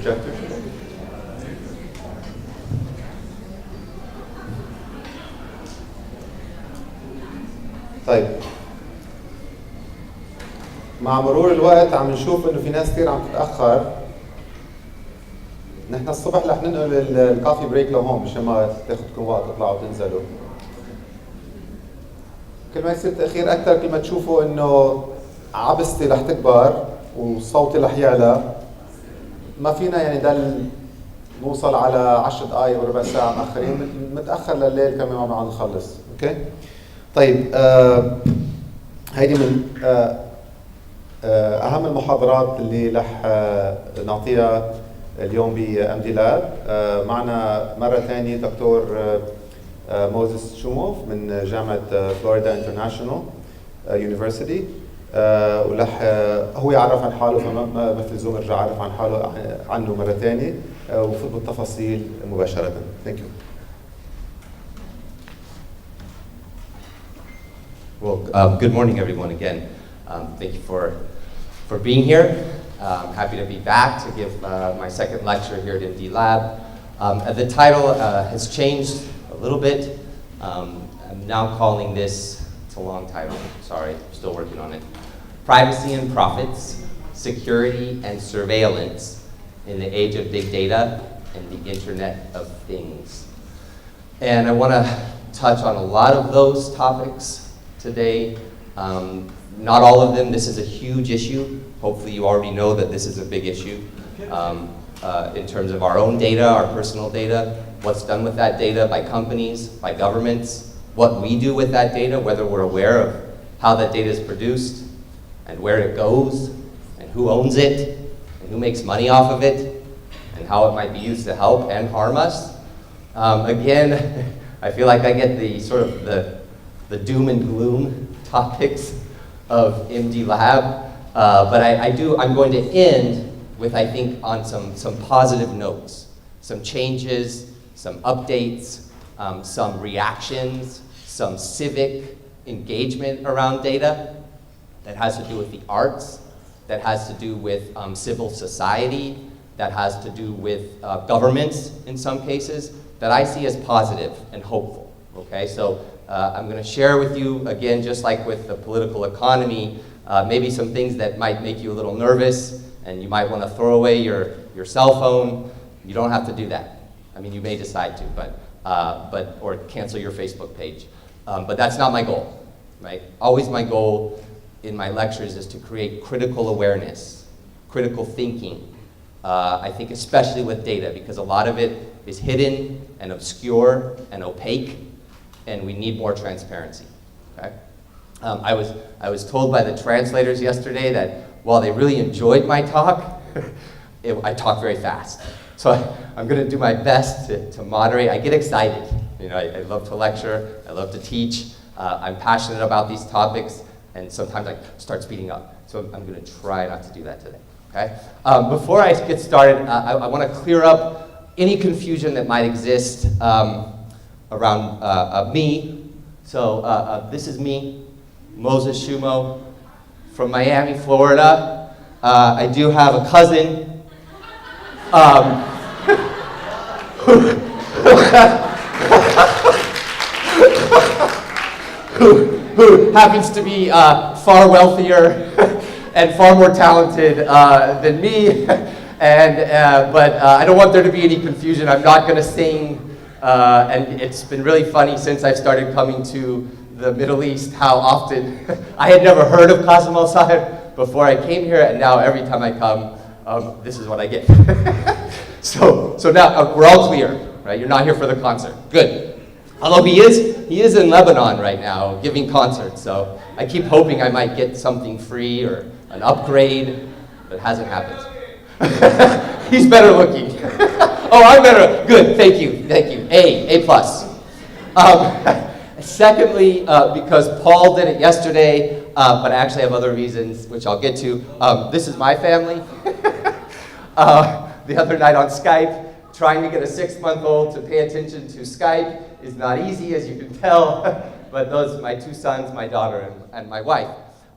projector. طيب مع مرور الوقت عم نشوف انه في ناس كثير عم تتاخر. نحن الصبح رح ننقل الكافي بريك لهون مشان ما تاخذكم وقت تطلعوا وتنزلوا. كل ما يصير تاخير اكثر كل ما تشوفوا انه عبستي رح تكبر وصوتي رح يعلى. ما فينا يعني دل نوصل على 10 دقائق وربع ساعه مأخرين، متاخر لليل كمان ما عم نخلص. اوكي طيب هيدي من اهم المحاضرات اللي رح نعطيها اليوم ب MDLAB. معنا مرة ثانية دكتور موزيس شوموف من جامعة فلوريدا انترناشونال يونيفرسيتي، ورح هو يعرف عن حاله فما مثل زوم يرجع يعرف عن حاله عنه مرة ثانية وفوت بالتفاصيل مباشرة. Thank you. Well, good morning, everyone. Again, thank you for being here. I'm happy to be back to give my second lecture here at MDLAB. The title has changed a little bit. I'm now calling this, it's a long title, sorry, I'm still working on it. Privacy and Profits, Security and Surveillance in the Age of Big Data and the Internet of Things. And I want to touch on a lot of those topics today. Not all of them. This is a huge issue. Hopefully you already know that this is a big issue in terms of our own data, our personal data, what's done with that data by companies, by governments, what we do with that data, whether we're aware of how that data is produced and where it goes and who owns it and who makes money off of it and how it might be used to help and harm us. Again, I feel like I get the sort of the doom and gloom topics of MDLAB, but I'm going to end with, I think, on some positive notes, some changes, some updates, some reactions, some civic engagement around data that has to do with the arts, that has to do with civil society, that has to do with governments in some cases, that I see as positive and hopeful, okay? So I'm going to share with you, again, just like with the political economy, maybe some things that might make you a little nervous, and you might want to throw away your cell phone. You don't have to do that. I mean, you may decide to, or cancel your Facebook page. But that's not my goal, right? Always my goal in my lectures is to create critical awareness, critical thinking. I think especially with data, because a lot of it is hidden and obscure and opaque, and we need more transparency, okay? I was told by the translators yesterday that while they really enjoyed my talk, I talk very fast. So I'm gonna do my best to moderate. I get excited. You know, I love to lecture, I love to teach. I'm passionate about these topics, and sometimes I start speeding up. So I'm gonna try not to do that today, okay? Before I get started, I wanna clear up any confusion that might exist around me. So this is me, Moses Shumow, from Miami, Florida. I do have a cousin who happens to be far wealthier and far more talented than me. But I don't want there to be any confusion. I'm not going to sing. And it's been really funny since I started coming to the Middle East how often I had never heard of Qasim al-Sahir before I came here, and now every time I come, this is what I get. So now we're all clear, right? You're not here for the concert. Good. Although he is in Lebanon right now giving concerts, so I keep hoping I might get something free or an upgrade, but it hasn't happened. He's better looking. Oh, I'm better. Good. Thank you. A plus. Secondly, because Paul did it yesterday, but I actually have other reasons, which I'll get to. This is my family. The other night on Skype, trying to get a 6-month-old to pay attention to Skype is not easy, as you can tell. But those are my 2 sons, my daughter, and my wife.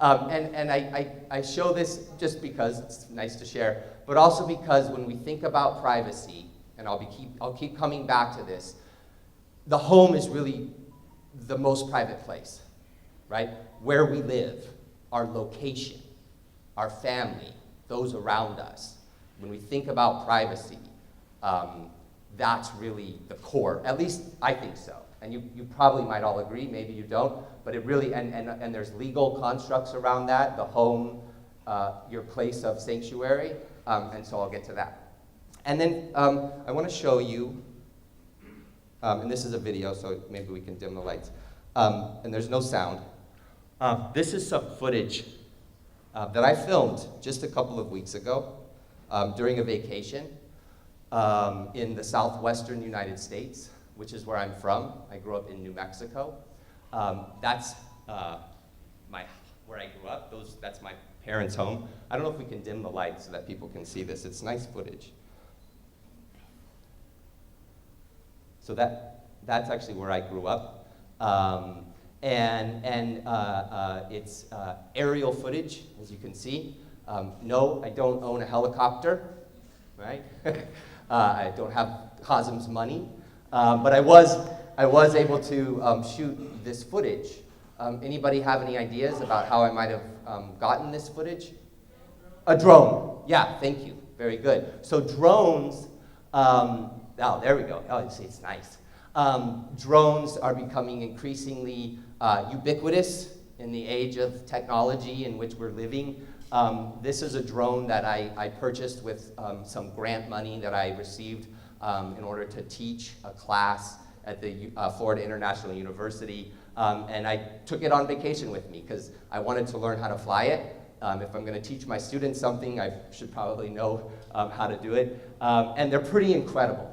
And I show this just because it's nice to share. but also because when we think about privacy, and I'll keep coming back to this, the home is really the most private place, right? Where we live, our location, our family, those around us. When we think about privacy, that's really the core. At least I think so. And you probably might all agree, maybe you don't, but it really, and there's legal constructs around that, the home, your place of sanctuary, and so I'll get to that. And then I want to show you, and this is a video, so maybe we can dim the lights, and there's no sound. This is some footage that I filmed just a couple of weeks ago during a vacation in the southwestern United States, which is where I'm from. I grew up in New Mexico. That's where I grew up. That's my parents' home. I don't know if we can dim the lights so that people can see this. It's nice footage. So that's actually where I grew up. It's aerial footage, as you can see. No, I don't own a helicopter, right? I don't have Hazem's money, but I was able to shoot this footage. Anybody have any ideas about how I might have gotten this footage? A drone. Yeah, thank you. Very good. So drones. Oh, there we go. Oh, you see, it's nice. Drones are becoming increasingly ubiquitous in the age of technology in which we're living. This is a drone that I purchased with some grant money that I received in order to teach a class at the Florida International University. And I took it on vacation with me because I wanted to learn how to fly it. If I'm going to teach my students something, I should probably know how to do it. And they're pretty incredible.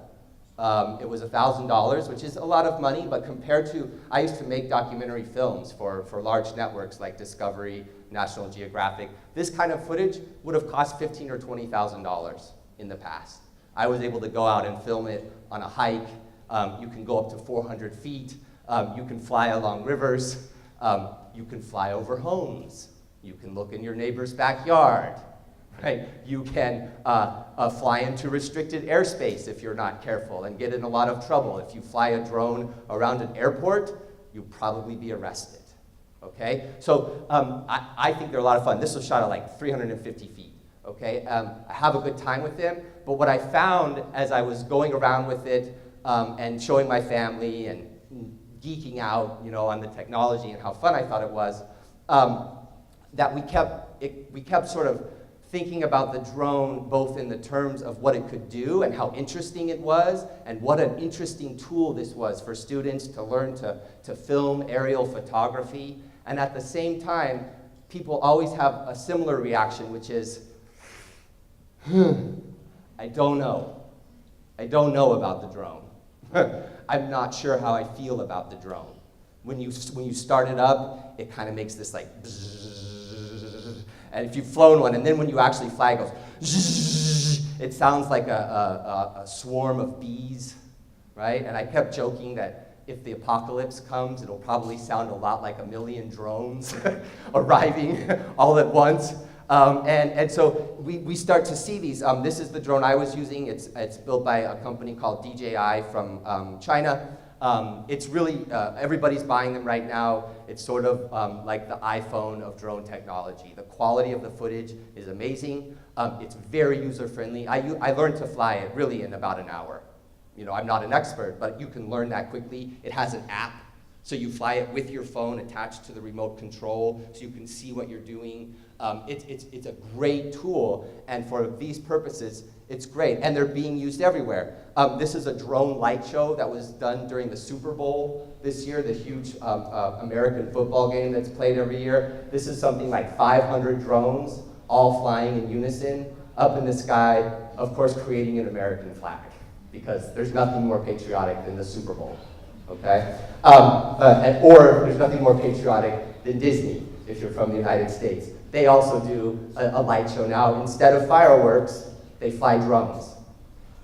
It was $1,000, which is a lot of money, but compared to, I used to make documentary films for large networks like Discovery, National Geographic. This kind of footage would have cost $15,000 or $20,000 in the past. I was able to go out and film it on a hike. You can go up to 400 feet. You can fly along rivers. You can fly over homes. You can look in your neighbor's backyard. Right? You can fly into restricted airspace if you're not careful and get in a lot of trouble. If you fly a drone around an airport, you'll probably be arrested. Okay? So I think they're a lot of fun. This was shot at like 350 feet. Okay? I have a good time with them, but what I found as I was going around with it and showing my family and geeking out, on the technology and how fun I thought it was, that we kept sort of thinking about the drone both in the terms of what it could do and how interesting it was, and what an interesting tool this was for students to learn to film aerial photography. And at the same time, people always have a similar reaction, which is, I don't know. I don't know about the drone. I'm not sure how I feel about the drone. When you start it up, it kind of makes this like bzzz, and if you've flown one, and then when you actually fly, it goes bzzz, it sounds like a swarm of bees, right? And I kept joking that if the apocalypse comes, it'll probably sound a lot like a million drones arriving all at once. And so we start to see these. This is the drone I was using. It's built by a company called DJI from China. It's really, everybody's buying them right now. It's sort of like the iPhone of drone technology. The quality of the footage is amazing. It's very user-friendly. I learned to fly it really in about an hour. I'm not an expert, but you can learn that quickly. It has an app, so you fly it with your phone attached to the remote control, so you can see what you're doing. It's a great tool, and for these purposes, it's great, and they're being used everywhere. This is a drone light show that was done during the Super Bowl this year, the huge American football game that's played every year. This is something like 500 drones, all flying in unison, up in the sky, of course creating an American flag, because there's nothing more patriotic than the Super Bowl, okay? Or there's nothing more patriotic than Disney, if you're from the United States. They also do a light show now. Instead of fireworks, they fly drones.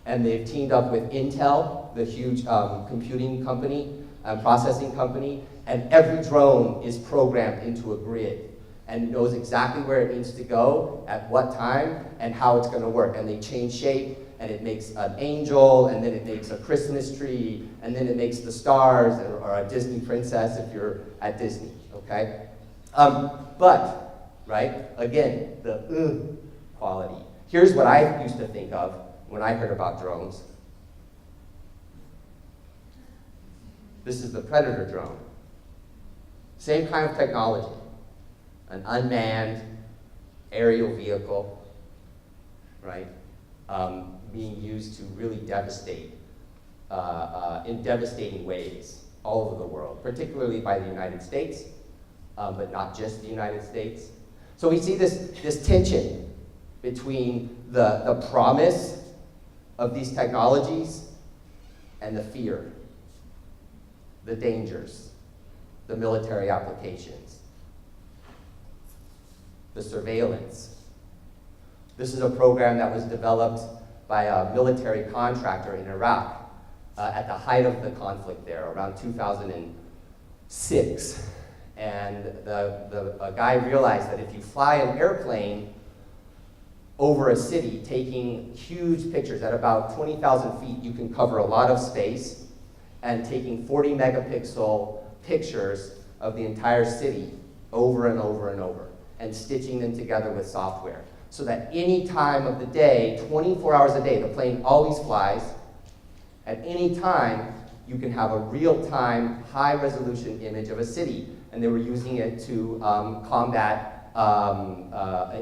And they've teamed up with Intel, the huge computing company, processing company, and every drone is programmed into a grid. and knows exactly where it needs to go, at what time, and how it's going to work. And they change shape, and it makes an angel, and then it makes a Christmas tree, and then it makes the stars, or a Disney princess if you're at Disney, okay? But, right, again, the quality. Here's what I used to think of when I heard about drones. This is the Predator drone. Same kind of technology. An unmanned aerial vehicle, right? Being used to really devastate in devastating ways all over the world, particularly by the United States, but not just the United States. So we see this tension between the promise of these technologies and the fear, the dangers, the military applications, the surveillance. This is a program that was developed by a military contractor in Iraq at the height of the conflict there, around 2006. And a guy realized that if you fly an airplane over a city, taking huge pictures at about 20,000 feet, you can cover a lot of space, and taking 40 megapixel pictures of the entire city over and over and over, and stitching them together with software. So that any time of the day, 24 hours a day, the plane always flies. At any time, you can have a real-time, high-resolution image of a city. And they were using it to combat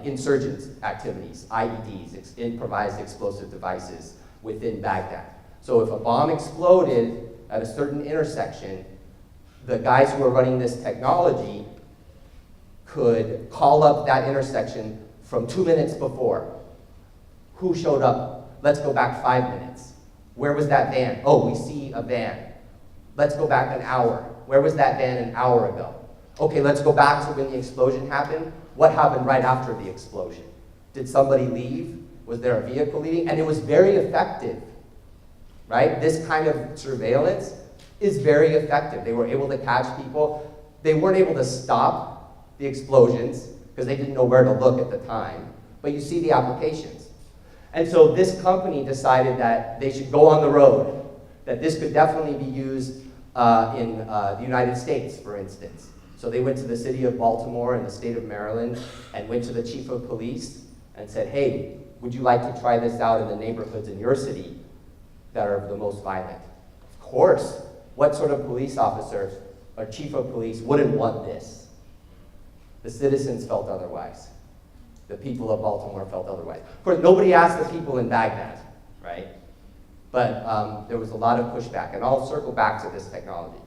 insurgent activities, IEDs, improvised explosive devices, within Baghdad. So if a bomb exploded at a certain intersection, the guys who were running this technology could call up that intersection from 2 minutes before. Who showed up? Let's go back 5 minutes. Where was that van? Oh, we see a van. Let's go back an hour. Where was that van an hour ago? Okay, let's go back to when the explosion happened. What happened right after the explosion? Did somebody leave? Was there a vehicle leaving? And it was very effective, right? This kind of surveillance is very effective. They were able to catch people. They weren't able to stop the explosions because they didn't know where to look at the time. But you see the applications. And so this company decided that they should go on the road, that this could definitely be used in the United States, for instance. So they went to the city of Baltimore and the state of Maryland and went to the chief of police and said, hey, would you like to try this out in the neighborhoods in your city that are the most violent? Of course. What sort of police officer or chief of police wouldn't want this? The citizens felt otherwise. The people of Baltimore felt otherwise. Of course, nobody asked the people in Baghdad, right? But there was a lot of pushback, and I'll circle back to this technology.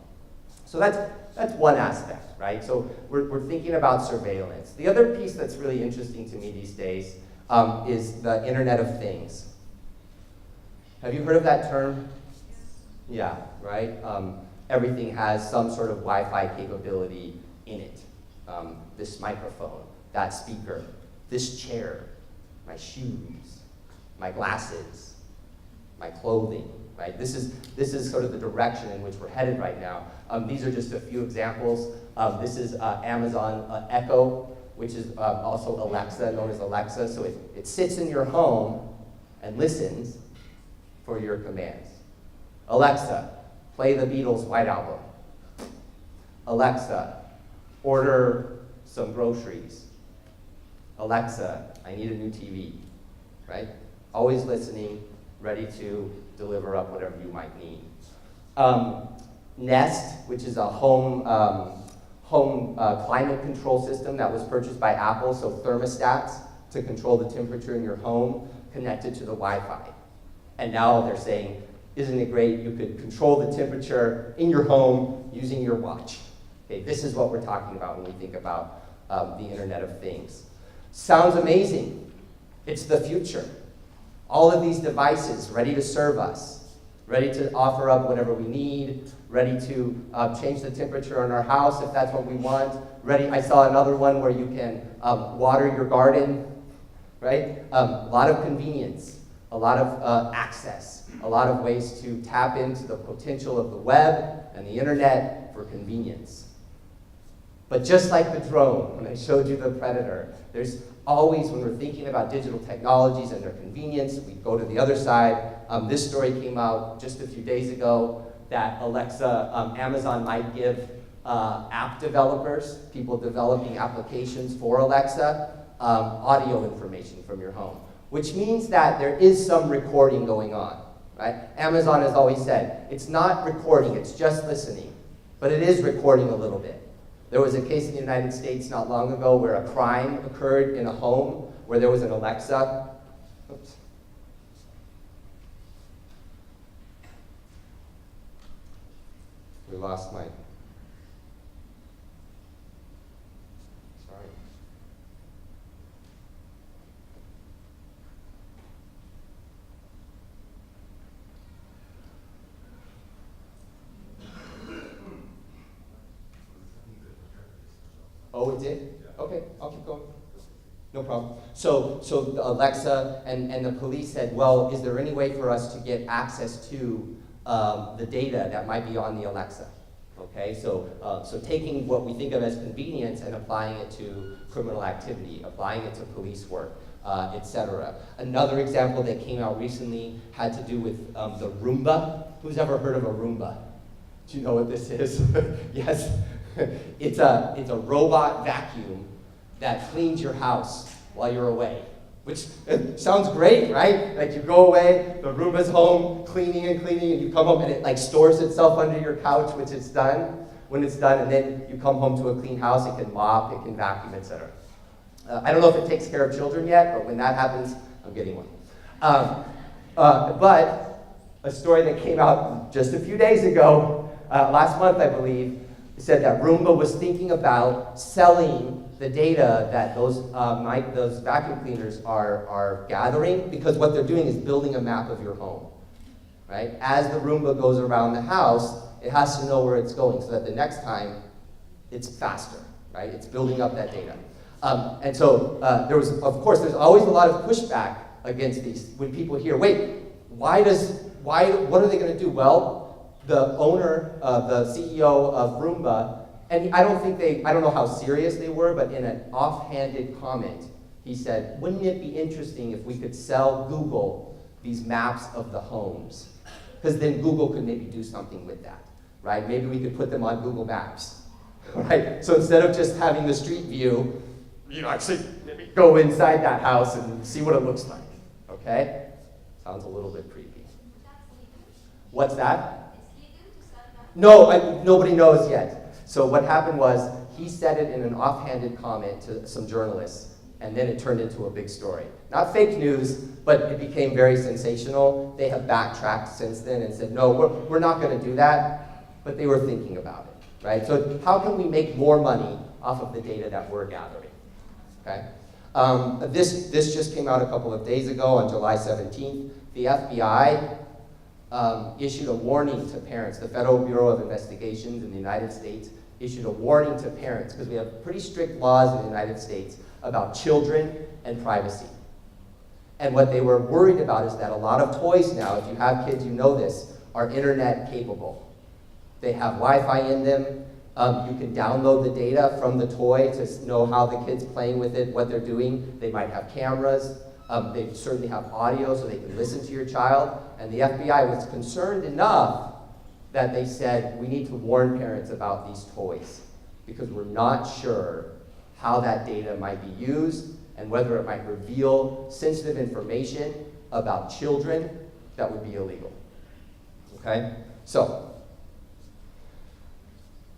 So that's one aspect, right? So we're thinking about surveillance. The other piece that's really interesting to me these days is the Internet of Things. Have you heard of that term? Yeah, right? Everything has some sort of Wi-Fi capability in it. This microphone, that speaker, this chair, my shoes, my glasses, my clothing, right? This is sort of the direction in which we're headed right now. These are just a few examples. This is Amazon Echo, which is also Alexa, known as Alexa. So it sits in your home and listens for your commands. Alexa, play the Beatles' White Album. Alexa, order some groceries. Alexa, I need a new TV, right? Always listening, ready to deliver up whatever you might need. Nest, which is a home climate control system that was purchased by Apple, so thermostats to control the temperature in your home connected to the Wi-Fi. And now they're saying, isn't it great you could control the temperature in your home using your watch? Okay, this is what we're talking about when we think about the Internet of Things. Sounds amazing. It's the future. All of these devices ready to serve us, ready to offer up whatever we need, ready to change the temperature in our house if that's what we want. I saw another one where you can water your garden, right? A lot of convenience, a lot of access, a lot of ways to tap into the potential of the web and the internet for convenience. But just like the drone, when I showed you the Predator, there's always, when we're thinking about digital technologies and their convenience, we go to the other side. This story came out just a few days ago that Alexa, Amazon might give app developers, people developing applications for Alexa, audio information from your home, which means that there is some recording going on, right? Amazon has always said, it's not recording, it's just listening, but it is recording a little bit. There was a case in the United States not long ago where a crime occurred in a home where there was an Alexa. Oops. We lost my. Sorry. Oh, it did? Okay, I'll keep going. No problem. So the Alexa and the police said, well, is there any way for us to get access to the data that might be on the Alexa? Okay, so taking what we think of as convenience and applying it to criminal activity, applying it to police work, etc. Another example that came out recently had to do with the Roomba. Who's ever heard of a Roomba? Do you know what this is? Yes. It's a robot vacuum that cleans your house while you're away, which sounds great, right? Like you go away, the Roomba's home, cleaning, and you come home and it like stores itself under your couch when it's done, and then you come home to a clean house, it can mop, it can vacuum, etc. I don't know if it takes care of children yet, but when that happens, I'm getting one. But a story that came out just a few days ago, last month I believe, said that Roomba was thinking about selling the data that those vacuum cleaners are gathering, because what they're doing is building a map of your home, right? As the Roomba goes around the house, it has to know where it's going so that the next time it's faster, right? It's building up that data. And so there's always a lot of pushback against these when people hear, wait, what are they going to do? Well, the owner, the CEO of Roomba, and I don't know how serious they were, but in an offhanded comment, he said, wouldn't it be interesting if we could sell Google these maps of the homes? Because then Google could maybe do something with that, right? Maybe we could put them on Google Maps, right? So instead of just having the street view, actually maybe go inside that house and see what it looks like, okay? Sounds a little bit creepy. What's that? No, nobody knows yet. So what happened was he said it in an offhanded comment to some journalists, and then it turned into a big story. Not fake news, but it became very sensational. They have backtracked since then and said, no, we're not going to do that, but they were thinking about it, right? So how can we make more money off of the data that we're gathering, okay? This just came out a couple of days ago on July 17th. The FBI issued a warning to parents. The Federal Bureau of Investigations in the United States issued a warning to parents, because we have pretty strict laws in the United States about children and privacy. And what they were worried about is that a lot of toys now, if you have kids, you know this, are internet capable. They have Wi-Fi in them. You can download the data from the toy to know how the kid's playing with it, what they're doing. They might have cameras. They certainly have audio so they can listen to your child. And the FBI was concerned enough that they said, we need to warn parents about these toys, because we're not sure how that data might be used and whether it might reveal sensitive information about children that would be illegal. Okay? So,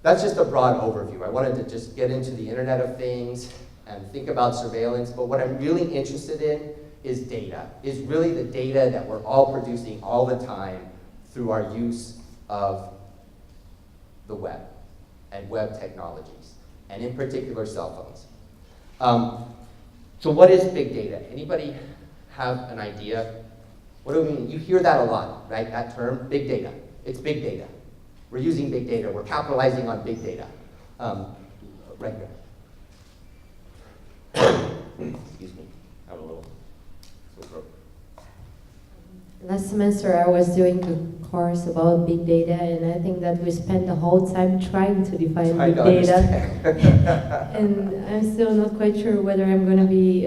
that's just a broad overview. I wanted to just get into the Internet of Things and think about surveillance, but what I'm really interested in is data, is really the data that we're all producing all the time through our use of the web and web technologies, and in particular cell phones. So what is big data? Anybody have an idea? What do we mean? You hear that a lot, right? That term, big data. It's big data. We're using big data. We're capitalizing on big data. Right here. Excuse me. I have a little throat. Last semester I was doing a course about big data, and I think that we spend the whole time trying to define Trying big to data. understand. And I'm still not quite sure whether I'm going to be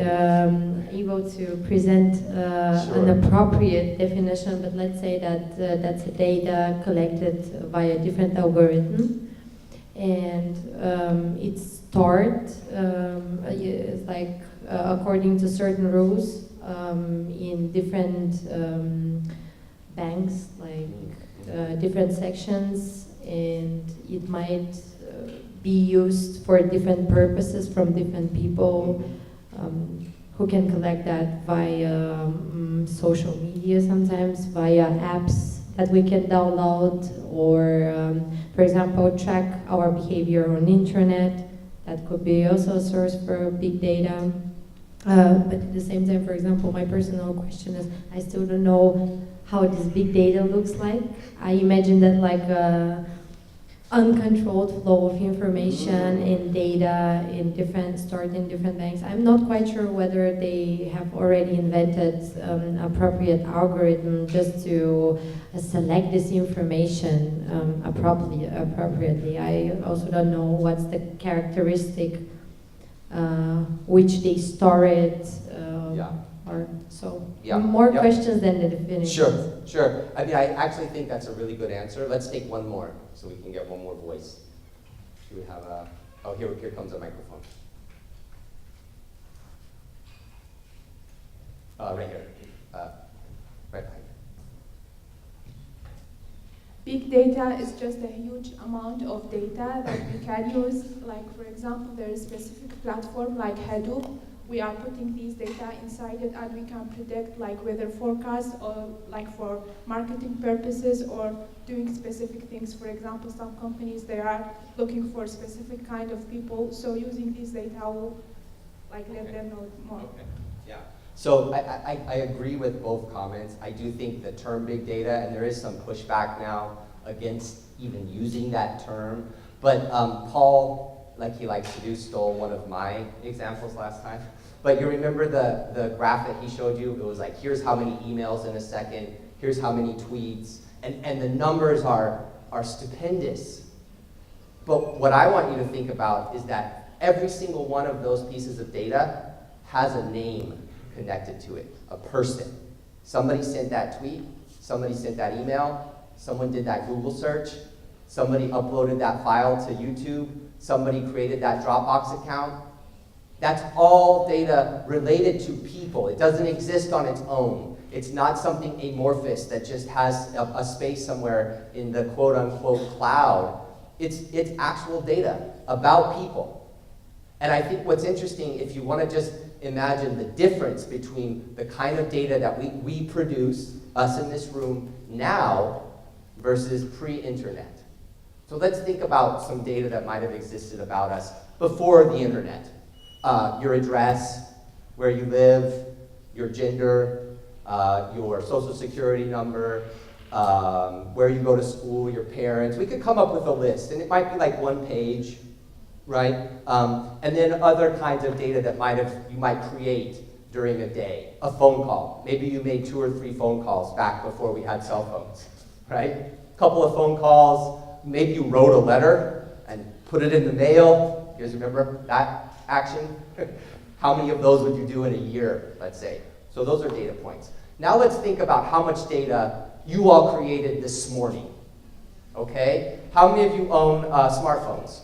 able to present Sure. an appropriate definition, but let's say that that's a data collected via different algorithm, and it's stored it's like according to certain rules in different banks, like different sections, and it might be used for different purposes from different people who can collect that via social media, sometimes via apps that we can download, or for example track our behavior on internet. That could be also a source for big data. But at the same time, for example, my personal question is, I still don't know how this big data looks like. I imagine that like uncontrolled flow of information and data stored in different banks. I'm not quite sure whether they have already invented appropriate algorithm just to select this information appropriately. I also don't know what's the characteristic which they store it. Or so more questions than the definition. Sure. I mean, I actually think that's a really good answer. Let's take one more so we can get one more voice. Should we have a, oh, here comes a microphone. Right here, right behind you. Big data is just a huge amount of data that we can use. Like, for example, there is a specific platform like Hadoop. We are putting these data inside it, and we can predict like weather forecasts, or like for marketing purposes, or doing specific things. For example, some companies, they are looking for specific kind of people, so using these data will like let them know more. Okay. Yeah. So I agree with both comments. I do think the term big data, and there is some pushback now against even using that term, but Paul, like he likes to do, stole one of my examples last time. But you remember the graph that he showed you? It was like, here's how many emails in a second, here's how many tweets, and the numbers are stupendous. But what I want you to think about is that every single one of those pieces of data has a name connected to it, a person. Somebody sent that tweet, somebody sent that email, someone did that Google search, somebody uploaded that file to YouTube, somebody created that Dropbox account. That's all data related to people. It doesn't exist on its own. It's not something amorphous that just has a space somewhere in the quote-unquote cloud. It's actual data about people. And I think what's interesting, if you want to just imagine the difference between the kind of data that we produce, us in this room, now versus pre-internet. So let's think about some data that might have existed about us before the internet. Your address, where you live, your gender, your social security number, where you go to school, your parents. We could come up with a list, and it might be like one page, right? And then other kinds of data that you might create during a day. A phone call. Maybe you made 2 or 3 phone calls back before we had cell phones, right? A couple of phone calls. Maybe you wrote a letter and put it in the mail. You guys remember that action? How many of those would you do in a year, let's say? So those are data points. Now let's think about how much data you all created this morning, okay? How many of you own smartphones?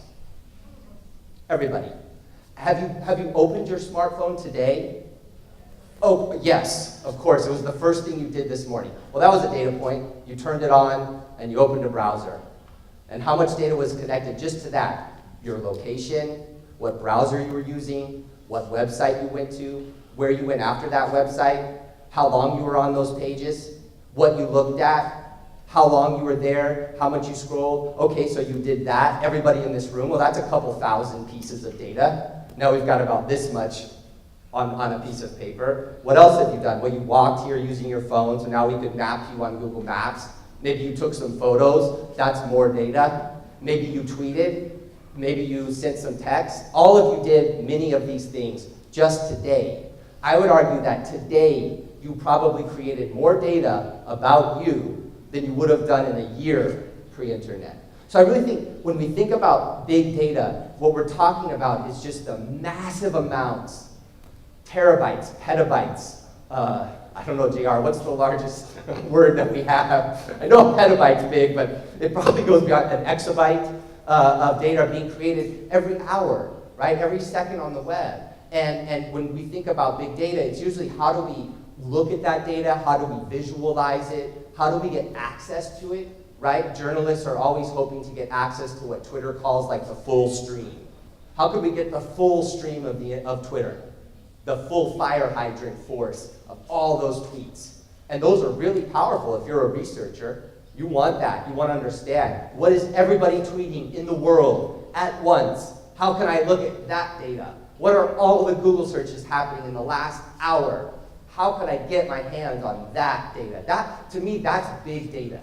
Everybody. Have you opened your smartphone today? Oh, yes, of course. It was the first thing you did this morning. Well, that was a data point. You turned it on, and you opened a browser. And how much data was connected just to that? Your location, what browser you were using, what website you went to, where you went after that website, how long you were on those pages, what you looked at, how long you were there, how much you scrolled. Okay, so you did that. Everybody in this room, well, that's a couple thousand pieces of data. Now we've got about this much on a piece of paper. What else have you done? Well, you walked here using your phone, so now we could map you on Google Maps. Maybe you took some photos. That's more data. Maybe you tweeted. Maybe you sent some text. All of you did many of these things just today. I would argue that today you probably created more data about you than you would have done in a year pre-internet. So I really think when we think about big data, what we're talking about is just the massive amounts, terabytes, petabytes. I don't know, JR, what's the largest word that we have? I know a petabyte's big, but it probably goes beyond an exabyte of data being created every hour, right? Every second on the web. And when we think about big data, it's usually how do we look at that data? How do we visualize it? How do we get access to it, right? Journalists are always hoping to get access to what Twitter calls like the full stream. How could we get the full stream of Twitter? The full fire hydrant force of all those tweets. And those are really powerful if you're a researcher. You want that. You want to understand what is everybody tweeting in the world at once. How can I look at that data? What are all the Google searches happening in the last hour? How can I get my hands on that data? That, to me, that's big data,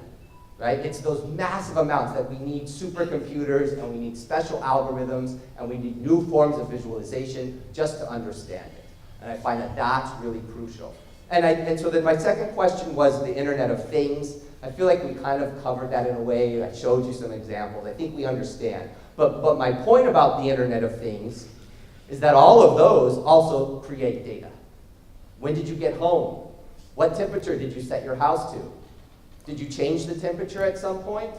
right? It's those massive amounts that we need supercomputers and we need special algorithms and we need new forms of visualization just to understand it. And I find that that's really crucial. And so then my second question was the Internet of Things. I feel like we kind of covered that in a way. I showed you some examples. I think we understand. But my point about the Internet of Things is that all of those also create data. When did you get home? What temperature did you set your house to? Did you change the temperature at some point?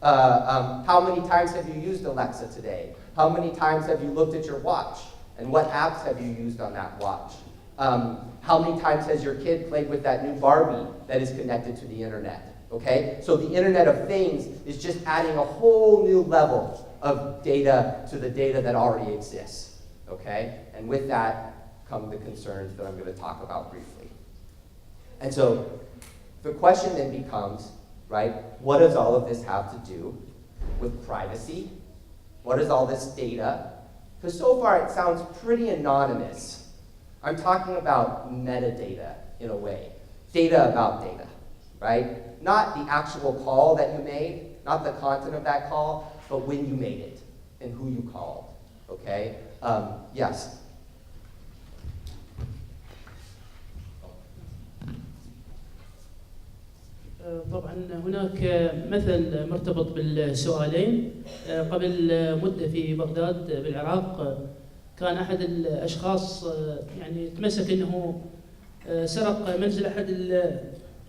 How many times have you used Alexa today? How many times have you looked at your watch? And what apps have you used on that watch? How many times has your kid played with that new Barbie that is connected to the internet? Okay? So the Internet of Things is just adding a whole new level of data to the data that already exists. Okay? And with that come the concerns that I'm going to talk about briefly. And so the question then becomes, right, what does all of this have to do with privacy? What is all this data? Because so far it sounds pretty anonymous. I'm talking about metadata in a way. Data about data, right? Not the actual call that you made, not the content of that call, but when you made it and who you called, okay? Yes? طبعا هناك مثل مرتبط بالسؤالين. قبل مدة في بغداد بالعراق كان أحد الأشخاص يعني تمسك أنه سرق منزل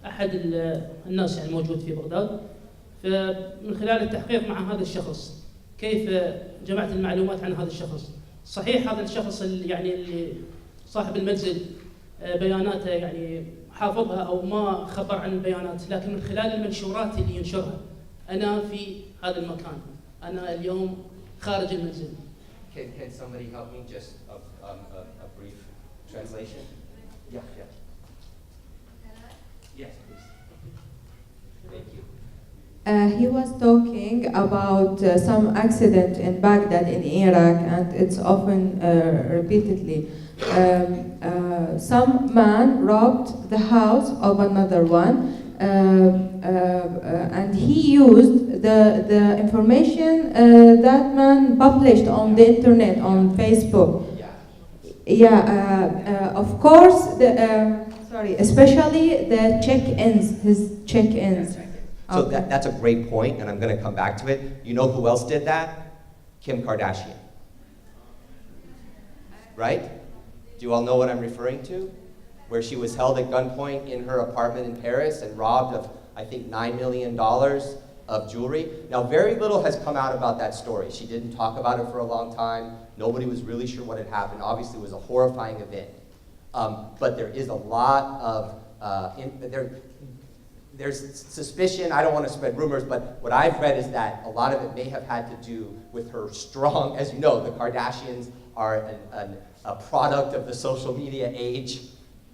أحد الناس يعني موجود في بغداد. فمن خلال التحقيق مع هذا الشخص كيف جمعت المعلومات عن هذا الشخص. صحيح هذا الشخص اللي صاحب المنزل بياناته يعني حافظها أو ما خبر عن البيانات، لكن من خلال المنشورات اللي ينشرها أنا في هذا المكان، أنا اليوم خارج المنزل. Can somebody help me just a brief translation? Yeah. Yes, please. Thank you. He was talking about some accident in Baghdad in Iraq, and it's often repeatedly. Some man robbed the house of another one, and he used the information that man published on the internet, on Facebook. Of course, especially the check-ins, his check-ins. So that's a great point, and I'm going to come back to it. You know who else did that? Kim Kardashian. Right? Do you all know what I'm referring to? Where she was held at gunpoint in her apartment in Paris and robbed of, I think, $9 million of jewelry. Now, very little has come out about that story. She didn't talk about it for a long time. Nobody was really sure what had happened. Obviously, it was a horrifying event. But there is a lot of, there's suspicion. I don't want to spread rumors, but what I've read is that a lot of it may have had to do with her strong, as you know, the Kardashians are a product of the social media age.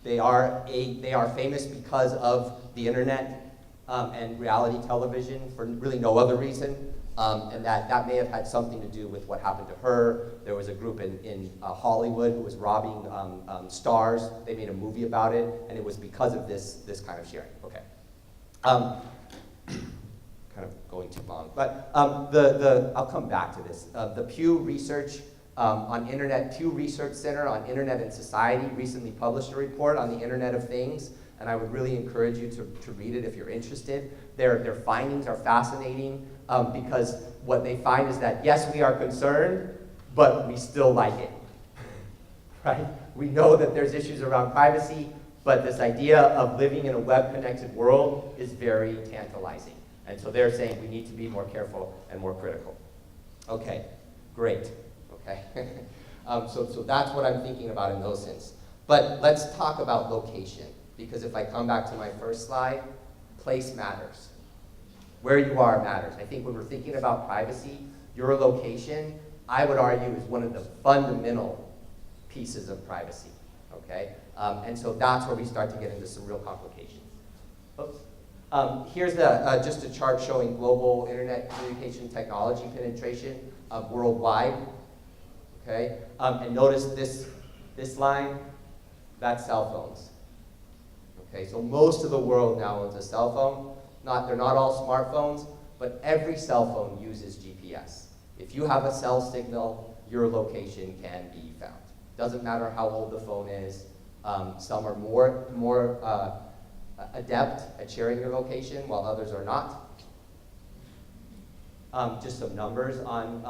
They are famous because of the internet and reality television for really no other reason, and that may have had something to do with what happened to her. There was a group in Hollywood who was robbing stars. They made a movie about it, and it was because of this kind of sharing. Okay, kind of going too long, but I'll come back to this. The Pew Research. Pew Research Center on Internet and Society recently published a report on the Internet of Things and I would really encourage you to read it if you're interested. Their findings are fascinating because what they find is that, yes, we are concerned, but we still like it, right? We know that there's issues around privacy, but this idea of living in a web-connected world is very tantalizing. And so they're saying we need to be more careful and more critical. Okay, great, okay. So that's what I'm thinking about in those sense. But let's talk about location, because if I come back to my first slide, place matters. Where you are matters. I think when we're thinking about privacy, your location, I would argue, is one of the fundamental pieces of privacy, okay? And so that's where we start to get into some real complications. Oops. Here's just a chart showing global internet communication technology penetration worldwide, okay? And notice this line, that's cell phones. Okay, so most of the world now owns a cell phone. They're not all smartphones, but every cell phone uses GPS. If you have a cell signal, your location can be found. Doesn't matter how old the phone is. Some are more adept at sharing your location, while others are not. Just some numbers on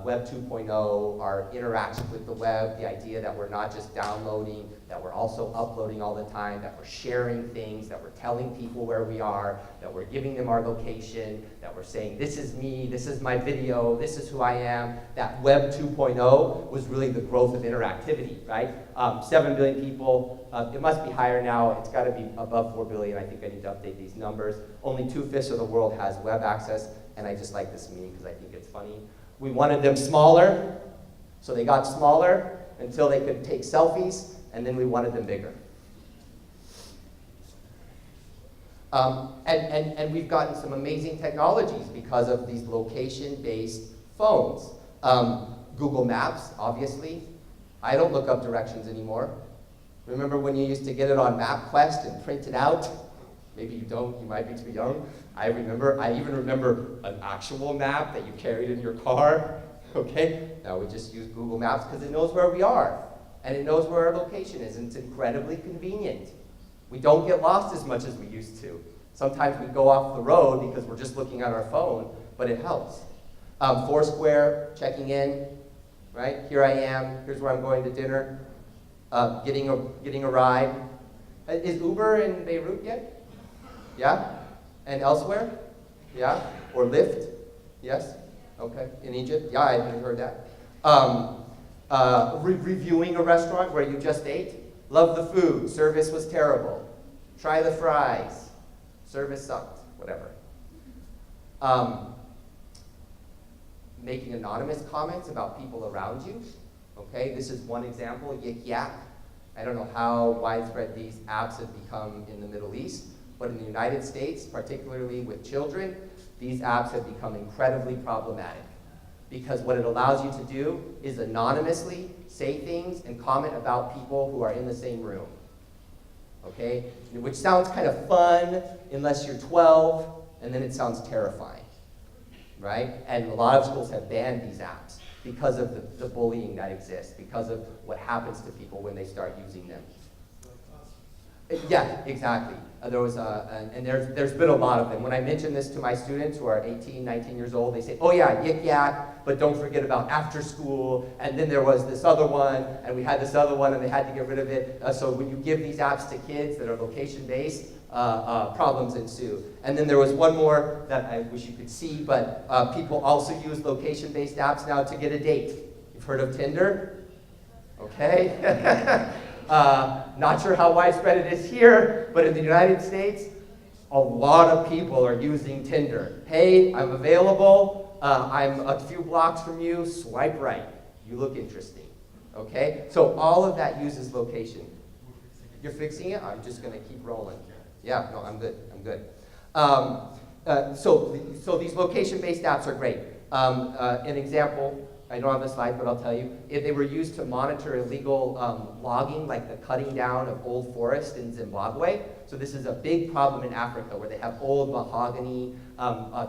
Web 2.0, our interaction with the web, the idea that we're not just downloading, that we're also uploading all the time, that we're sharing things, that we're telling people where we are, that we're giving them our location, that we're saying, this is me, this is my video, this is who I am. That Web 2.0 was really the growth of interactivity, right? 7 billion people, it must be higher now, it's gotta be above 4 billion, I think I need to update these numbers. Only 2/5 of the world has web access. And I just like this meme because I think it's funny. We wanted them smaller, so they got smaller until they could take selfies, and then we wanted them bigger. And we've gotten some amazing technologies because of these location-based phones. Google Maps, obviously. I don't look up directions anymore. Remember when you used to get it on MapQuest and print it out? Maybe you don't, you might be too young. I even remember an actual map that you carried in your car, okay? Now we just use Google Maps because it knows where we are, and it knows where our location is, and it's incredibly convenient. We don't get lost as much as we used to. Sometimes we go off the road because we're just looking at our phone, but it helps. Foursquare, checking in, right? Here I am, here's where I'm going to dinner, getting a ride. Is Uber in Beirut yet? Yeah? And elsewhere? Yeah? Or Lyft? Yes? Okay. In Egypt? Yeah, I haven't heard that. Reviewing a restaurant where you just ate. Love the food. Service was terrible. Try the fries. Service sucked. Whatever. Making anonymous comments about people around you. Okay, this is one example. Yik Yak. I don't know how widespread these apps have become in the Middle East. But in the United States, particularly with children, these apps have become incredibly problematic. Because what it allows you to do is anonymously say things and comment about people who are in the same room. Okay? Which sounds kind of fun unless you're 12, and then it sounds terrifying. Right? And a lot of schools have banned these apps because of the bullying that exists, because of what happens to people when they start using them. Yeah, exactly. There's been a lot of them. When I mention this to my students who are 18, 19 years old, they say, oh yeah, Yik Yak, but don't forget about after school, and then there was this other one, and we had this other one, and they had to get rid of it. So when you give these apps to kids that are location-based, problems ensue. And then there was one more that I wish you could see, but people also use location-based apps now to get a date. You've heard of Tinder? Okay. Not sure how widespread it is here, but in the United States, a lot of people are using Tinder. Hey, I'm available. I'm a few blocks from you. Swipe right. You look interesting. Okay? So all of that uses location. You're fixing it? I'm just going to keep rolling. Yeah, no, I'm good. I'm good. So these location-based apps are great. An example, I don't have the slide, but I'll tell you. If they were used to monitor illegal logging, like the cutting down of old forest in Zimbabwe. So this is a big problem in Africa where they have old mahogany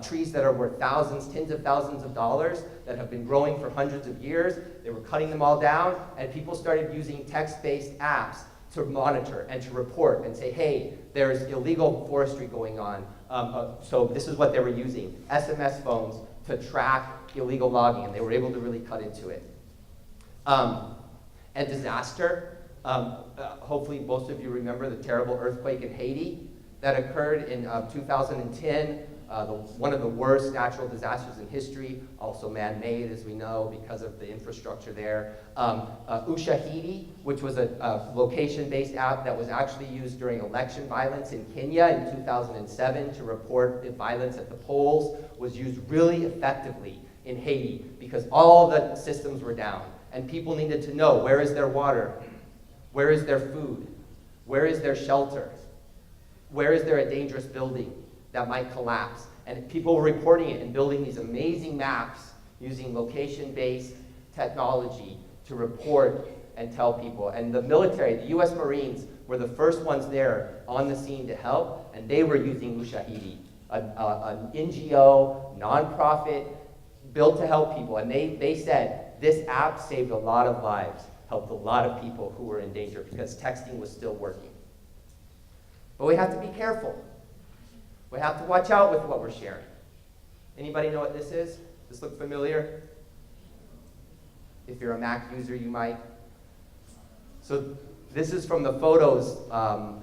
trees that are worth thousands, tens of thousands of dollars that have been growing for hundreds of years. They were cutting them all down, and people started using text-based apps to monitor and to report and say, hey, there's illegal forestry going on. So this is what they were using, SMS phones to track illegal logging, and they were able to really cut into it. And disaster, hopefully most of you remember the terrible earthquake in Haiti that occurred in 2010. One of the worst natural disasters in history, also man-made, as we know, because of the infrastructure there. Ushahidi, which was a location-based app that was actually used during election violence in Kenya in 2007 to report violence at the polls, was used really effectively in Haiti because all the systems were down. And people needed to know, where is their water? Where is their food? Where is their shelter? Where is there a dangerous building that might collapse? And people were reporting it and building these amazing maps using location-based technology to report and tell people. And the military, the US Marines, were the first ones there on the scene to help, and they were using Ushahidi, an NGO, nonprofit, built to help people. And they said, this app saved a lot of lives, helped a lot of people who were in danger because texting was still working. But we have to be careful. We have to watch out with what we're sharing. Anybody know what this is? Does this look familiar? If you're a Mac user, you might. So this is from the Photos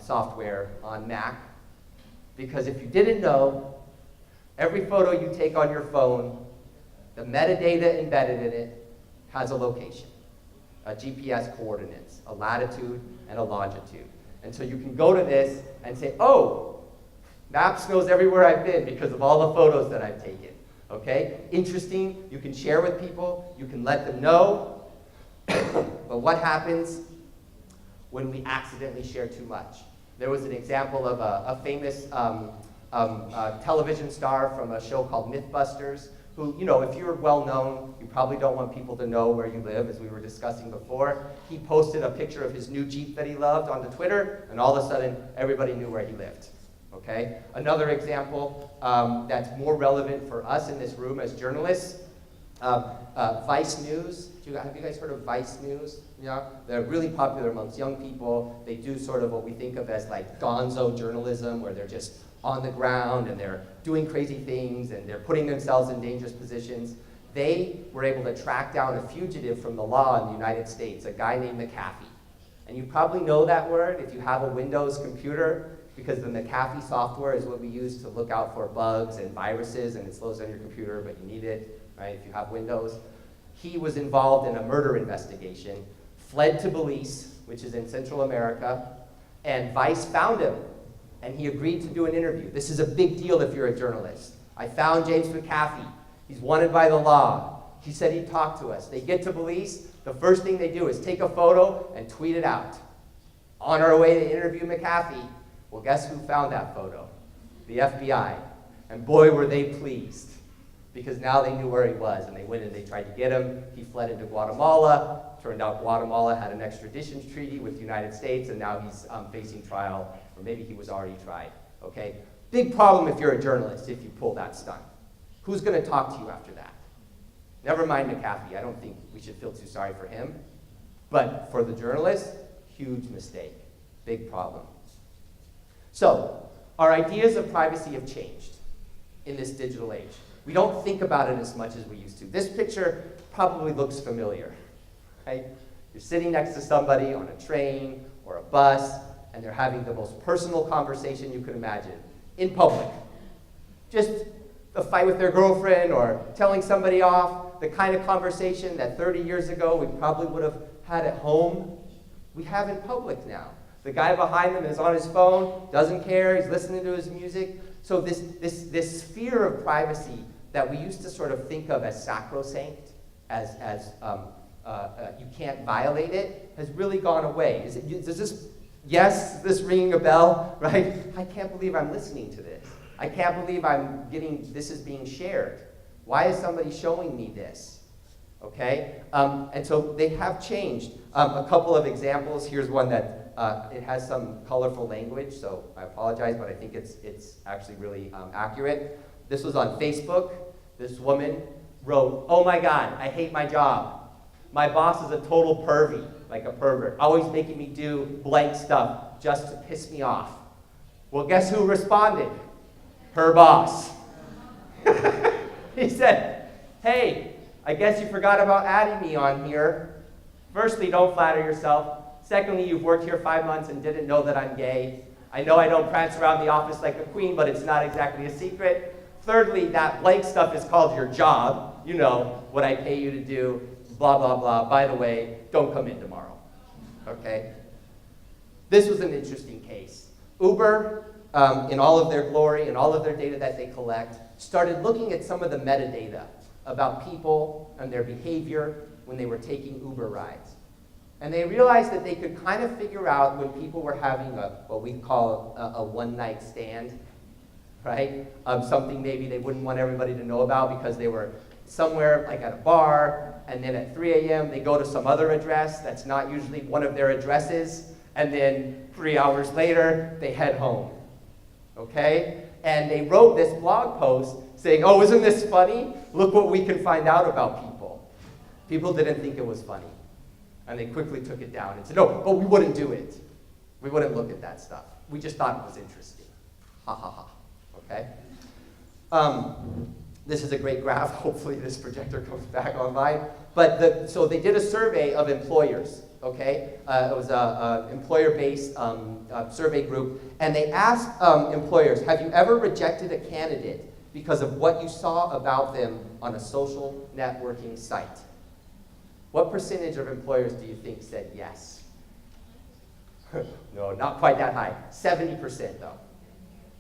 software on Mac. Because if you didn't know, every photo you take on your phone, the metadata embedded in it has a location, a GPS coordinates, a latitude and a longitude. And so you can go to this and say, oh, Maps knows everywhere I've been because of all the photos that I've taken. Okay? Interesting, you can share with people, you can let them know. But what happens when we accidentally share too much? There was an example of a famous television star from a show called Mythbusters, who, you know, if you're well known, you probably don't want people to know where you live, as we were discussing before. He posted a picture of his new Jeep that he loved onto Twitter, and all of a sudden, everybody knew where he lived. Okay? Another example that's more relevant for us in this room as journalists, Vice News. Have you guys heard of Vice News? Yeah, they're really popular amongst young people. They do sort of what we think of as like gonzo journalism, where they're just on the ground and they're doing crazy things and they're putting themselves in dangerous positions. They were able to track down a fugitive from the law in the United States, a guy named McAfee. And you probably know that word if you have a Windows computer, because the McAfee software is what we use to look out for bugs and viruses, and it slows down your computer, but you need it, right, if you have Windows. He was involved in a murder investigation, fled to Belize, which is in Central America, and Vice found him, and he agreed to do an interview. This is a big deal if you're a journalist. I found James McAfee. He's wanted by the law. He said he'd talk to us. They get to Belize. The first thing they do is take a photo and tweet it out. On our way to interview McAfee, well, guess who found that photo? The FBI. And boy, were they pleased, because now they knew where he was, and they went and they tried to get him. He fled into Guatemala. Turned out Guatemala had an extradition treaty with the United States, and now he's facing trial, or maybe he was already tried, okay? Big problem if you're a journalist, if you pull that stunt. Who's gonna talk to you after that? Never mind McAfee, I don't think we should feel too sorry for him. But for the journalist, huge mistake, big problem. So, our ideas of privacy have changed in this digital age. We don't think about it as much as we used to. This picture probably looks familiar, right? You're sitting next to somebody on a train or a bus, and they're having the most personal conversation you could imagine, in public. Just a fight with their girlfriend or telling somebody off, the kind of conversation that 30 years ago we probably would have had at home, we have in public now. The guy behind them is on his phone, doesn't care, he's listening to his music. So this sphere of privacy that we used to sort of think of as sacrosanct, as you can't violate it, has really gone away. Does this ringing a bell, right? I can't believe I'm listening to this. I can't believe this is being shared. Why is somebody showing me this? Okay, and so they have changed. A couple of examples. Here's one that it has some colorful language, so I apologize, but I think it's actually really accurate. This was on Facebook. This woman wrote, "Oh my God, I hate my job. My boss is a total pervy. like a pervert, always making me do blank stuff just to piss me off. Well, guess who responded? Her boss. He said, hey, I guess you forgot about adding me on here. Firstly, don't flatter yourself. Secondly, you've worked here 5 months and didn't know that I'm gay. I know I don't prance around the office like a queen, but it's not exactly a secret. Thirdly, that blank stuff is called your job. You know, what I pay you to do, blah, blah, blah. By the way, don't come in tomorrow, okay? This was an interesting case. Uber, in all of their glory and all of their data that they collect, started looking at some of the metadata about people and their behavior when they were taking Uber rides. And they realized that they could kind of figure out when people were having what we call a one-night stand, right? Something maybe they wouldn't want everybody to know about because they were somewhere like at a bar, and then at 3 a.m. they go to some other address that's not usually one of their addresses, and then 3 hours later they head home, okay? And they wrote this blog post saying, oh, isn't this funny? Look what we can find out about people. People didn't think it was funny. And they quickly took it down and said, no, but we wouldn't do it. We wouldn't look at that stuff. We just thought it was interesting. Ha ha ha, okay? This is a great graph. Hopefully this projector comes back online. But so they did a survey of employers, okay? It was an employer-based survey group. And they asked employers, have you ever rejected a candidate because of what you saw about them on a social networking site? What percentage of employers do you think said yes? No, not quite that high. 70% though.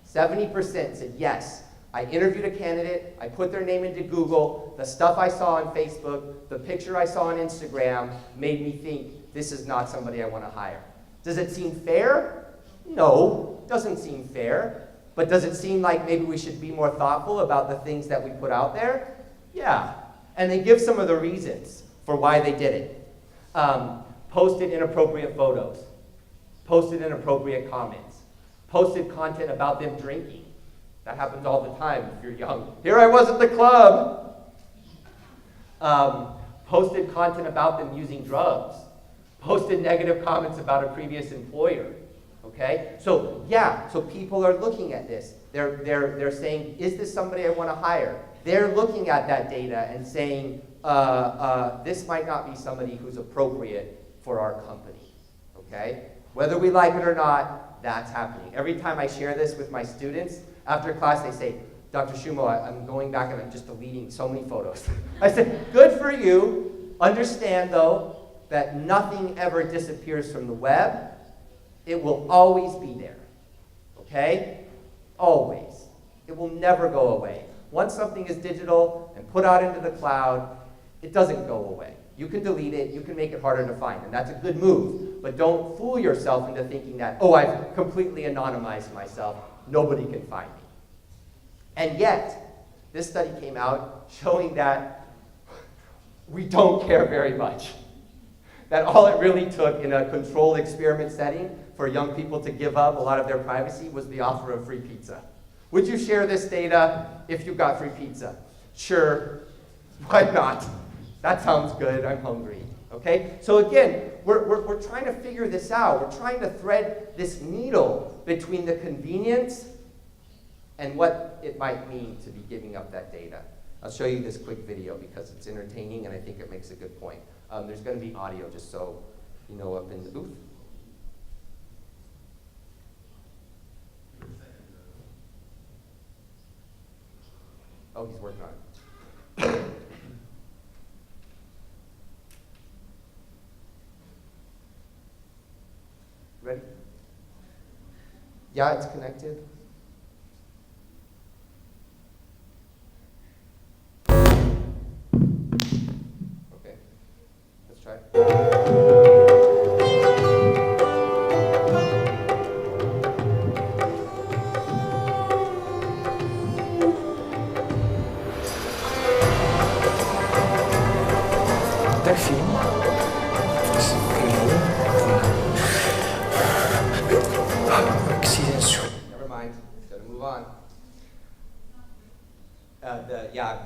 70% said yes. I interviewed a candidate, I put their name into Google, the stuff I saw on Facebook, the picture I saw on Instagram made me think this is not somebody I want to hire. Does it seem fair? No, doesn't seem fair. But does it seem like maybe we should be more thoughtful about the things that we put out there? Yeah. And they give some of the reasons for why they did it. Posted inappropriate photos, posted inappropriate comments, posted content about them drinking. That happens all the time if you're young. Here I was at the club. Posted content about them using drugs, posted negative comments about a previous employer. Okay? So yeah, so people are looking at this. They're saying, is this somebody I want to hire? They're looking at that data and saying, this might not be somebody who's appropriate for our company, okay? Whether we like it or not, that's happening. Every time I share this with my students, after class they say, Dr. Shumow, I'm going back and I'm just deleting so many photos. I said, good for you. Understand though, that nothing ever disappears from the web. It will always be there, okay? Always. It will never go away. Once something is digital and put out into the cloud, it doesn't go away. You can delete it, you can make it harder to find, and that's a good move. But don't fool yourself into thinking that, oh, I've completely anonymized myself, nobody can find me. And yet, this study came out showing that we don't care very much. That all it really took in a controlled experiment setting for young people to give up a lot of their privacy was the offer of free pizza. Would you share this data if you got free pizza? Sure. Why not? That sounds good. I'm hungry. Okay? So again, we're trying to figure this out. We're trying to thread this needle between the convenience and what it might mean to be giving up that data. I'll show you this quick video because it's entertaining and I think it makes a good point. There's going to be audio just so you know up in the booth. Oh, he's working on it. Ready? Yeah, it's connected. Okay, let's try it. Never mind, gotta move on.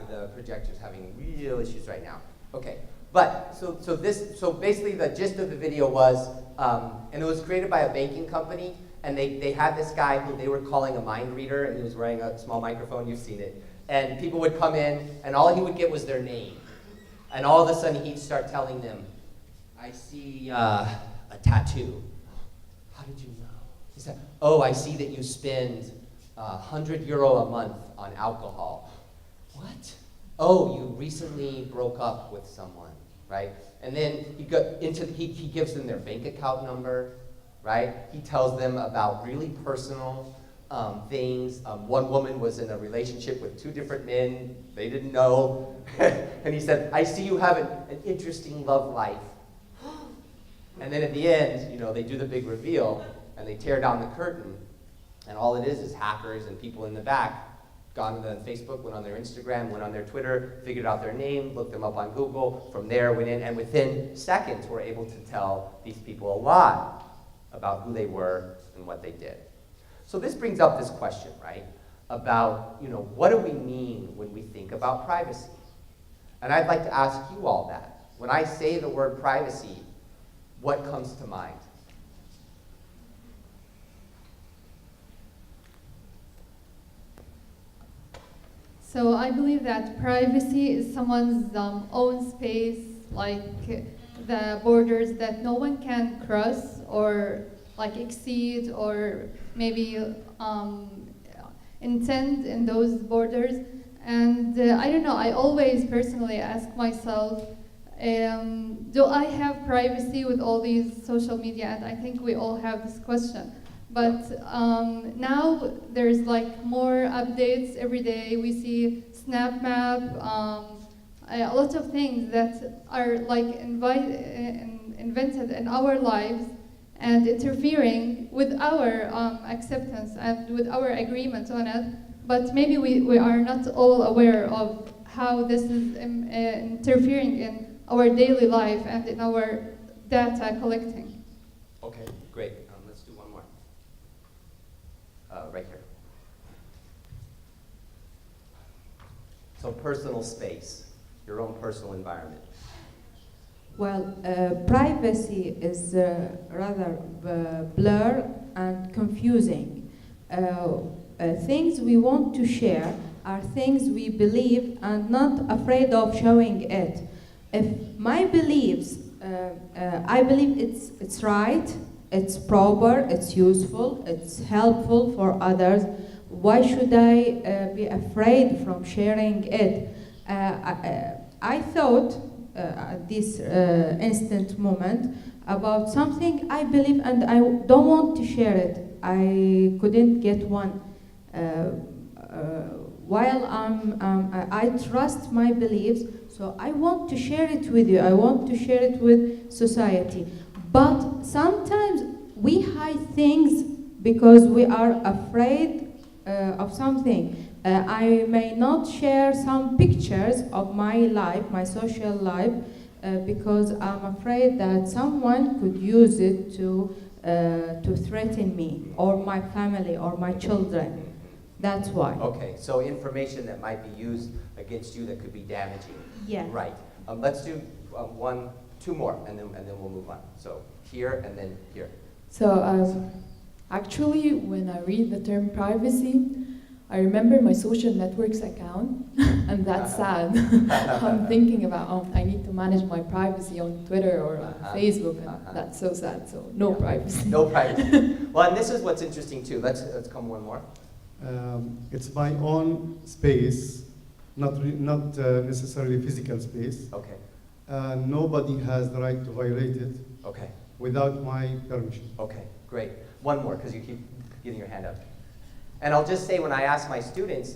The projector's having real issues right now. Okay, but So basically the gist of the video was, and it was created by a banking company, and they had this guy who they were calling a mind reader, and he was wearing a small microphone, you've seen it. And people would come in, and all he would get was their name. And all of a sudden he'd start telling them, I see a tattoo. How did you know? He said, oh, I see that you spend €100 a month on alcohol. What? Oh, you recently broke up with someone, right? And then he gives them their bank account number, right? He tells them about really personal things. One woman was in a relationship with 2 different men. They didn't know. And he said, I see you have an interesting love life. And then at the end, you know, they do the big reveal, and they tear down the curtain, and all it is hackers and people in the back gone on Facebook, went on their Instagram, went on their Twitter, figured out their name, looked them up on Google, from there went in, and within seconds were able to tell these people a lot about who they were and what they did. So this brings up this question, right, about, you know, what do we mean when we think about privacy? And I'd like to ask you all that. When I say the word privacy, what comes to mind? So I believe that privacy is someone's own space, like the borders that no one can cross or like exceed or maybe intend in those borders. And I don't know, I always personally ask myself, do I have privacy with all these social media? And I think we all have this question. But now there's like more updates every day. We see SnapMap, a lot of things that are like invented in our lives and interfering with our acceptance and with our agreement on it. But maybe we are not all aware of how this is interfering in our daily life and in our data collecting. Okay, great. Let's do one more. Right here. So personal space, your own personal environment. Well, privacy is rather blur and confusing. Things we want to share are things we believe and not afraid of showing it. If my beliefs, I believe it's right, it's proper, it's useful, it's helpful for others, why should I be afraid from sharing it? I thought at this instant moment about something I believe and I don't want to share it. I couldn't get one. While I trust my beliefs, so I want to share it with you. I want to share it with society. But sometimes we hide things because we are afraid of something. I may not share some pictures of my life, my social life, because I'm afraid that someone could use it to threaten me or my family or my children. That's why. Okay, so information that might be used against you that could be damaging. Yeah. Right. Let's do two more, and then we'll move on. So here and then here. So actually, when I read the term privacy, I remember my social networks account, and that's sad. I'm thinking about, I need to manage my privacy on Twitter or on Facebook, and that's so sad. So no privacy. No privacy. Well, and this is what's interesting too. Let's come one more. It's my own space, not necessarily physical space. Okay. Nobody has the right to violate it. Okay. Without my permission. Okay, great. One more, because you keep getting your hand up. And I'll just say, when I ask my students,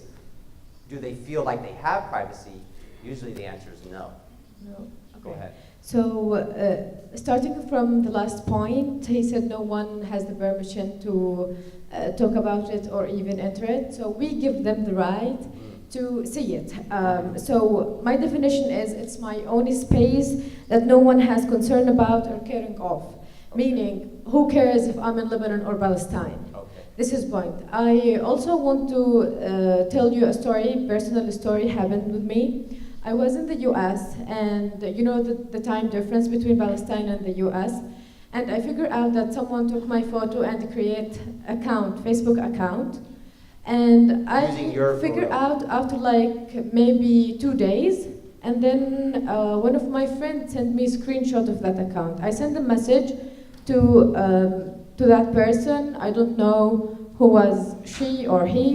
do they feel like they have privacy? Usually the answer is no. No. Okay. Go ahead. So, starting from the last point, he said no one has the permission to talk about it or even enter it. So we give them the right to see it. So my definition is it's my own space that no one has concern about or caring of. Meaning, who cares if I'm in Lebanon or Palestine? Okay. This is point. I also want to tell you a story, personal story happened with me. I was in the US, and you know the time difference between Palestine and the US, and I figured out that someone took my photo and create account, Facebook account, and I Using your figured photo. out after like maybe 2 days, and then one of my friends sent me a screenshot of that account. I sent a message to that person. I don't know who was she or he,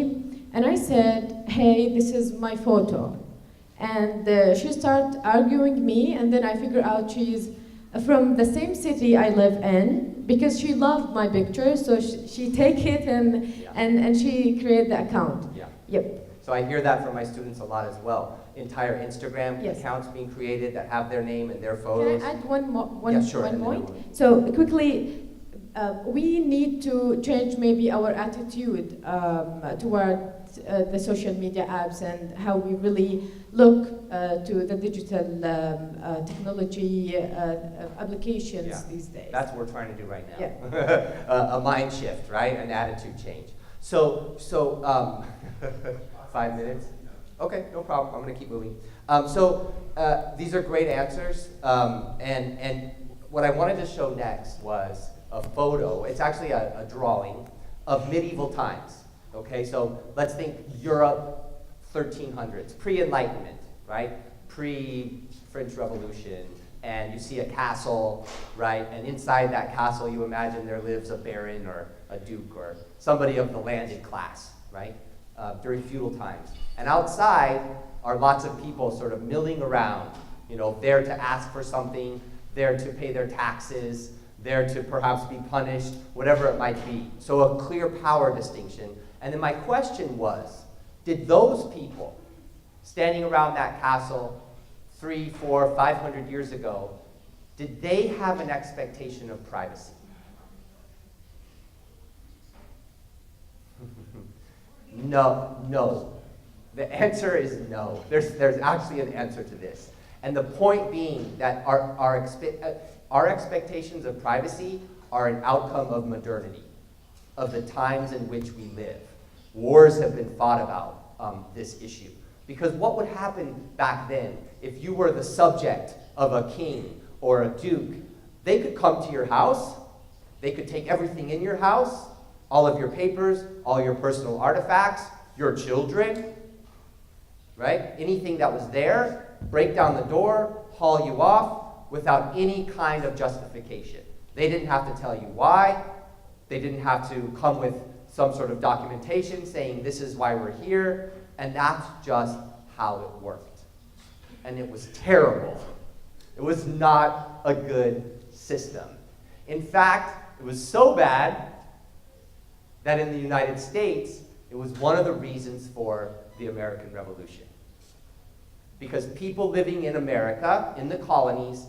and I said, hey, this is my photo. And she started arguing me, and then I figured out she's from the same city I live in, because she loved my picture, so she take it and she created the account. Yeah. Yep. So I hear that from my students a lot as well. Entire Instagram Yes. accounts being created that have their name and their Can photos. I add one Yeah, sure, one and then point? we'll- So quickly, we need to change maybe our attitude toward the social media apps and how we really look to the digital technology applications Yeah. these days. That's what we're trying to do right now. Yeah. A mind shift, right? An attitude change. So 5 minutes? Okay, no problem. I'm going to keep moving. These are great answers. And what I wanted to show next was a photo. It's actually a drawing of medieval times. Okay, so let's think Europe, 1300s, pre-Enlightenment, right? Pre-French Revolution. And you see a castle, right? And inside that castle, you imagine there lives a baron or a duke or somebody of the landed class, right? During feudal times. And outside are lots of people sort of milling around, you know, there to ask for something, there to pay their taxes, there to perhaps be punished, whatever it might be. So a clear power distinction. And then my question was, did those people standing around that castle 300, 400, 500 years ago, did they have an expectation of privacy? No. The answer is no. There's actually an answer to this. And the point being that our expectations of privacy are an outcome of modernity, of the times in which we live. Wars have been fought about this issue. Because what would happen back then if you were the subject of a king or a duke? They could come to your house, they could take everything in your house, all of your papers, all your personal artifacts, your children, right? Anything that was there, break down the door, haul you off without any kind of justification. They didn't have to tell you why. They didn't have to come with some sort of documentation saying this is why we're here, and that's just how it worked. And it was terrible. It was not a good system. In fact, it was so bad that in the United States, it was one of the reasons for the American Revolution. Because people living in America, in the colonies,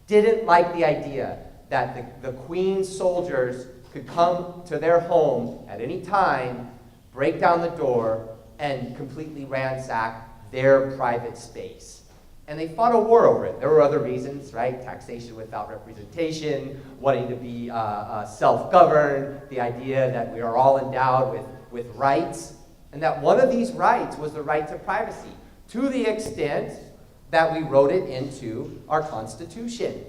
didn't like the idea that the Queen's soldiers could come to their home at any time, break down the door, and completely ransack their private space. And they fought a war over it. There were other reasons, right? Taxation without representation, wanting to be self-governed, the idea that we are all endowed with rights, and that one of these rights was the right to privacy, to the extent that we wrote it into our Constitution.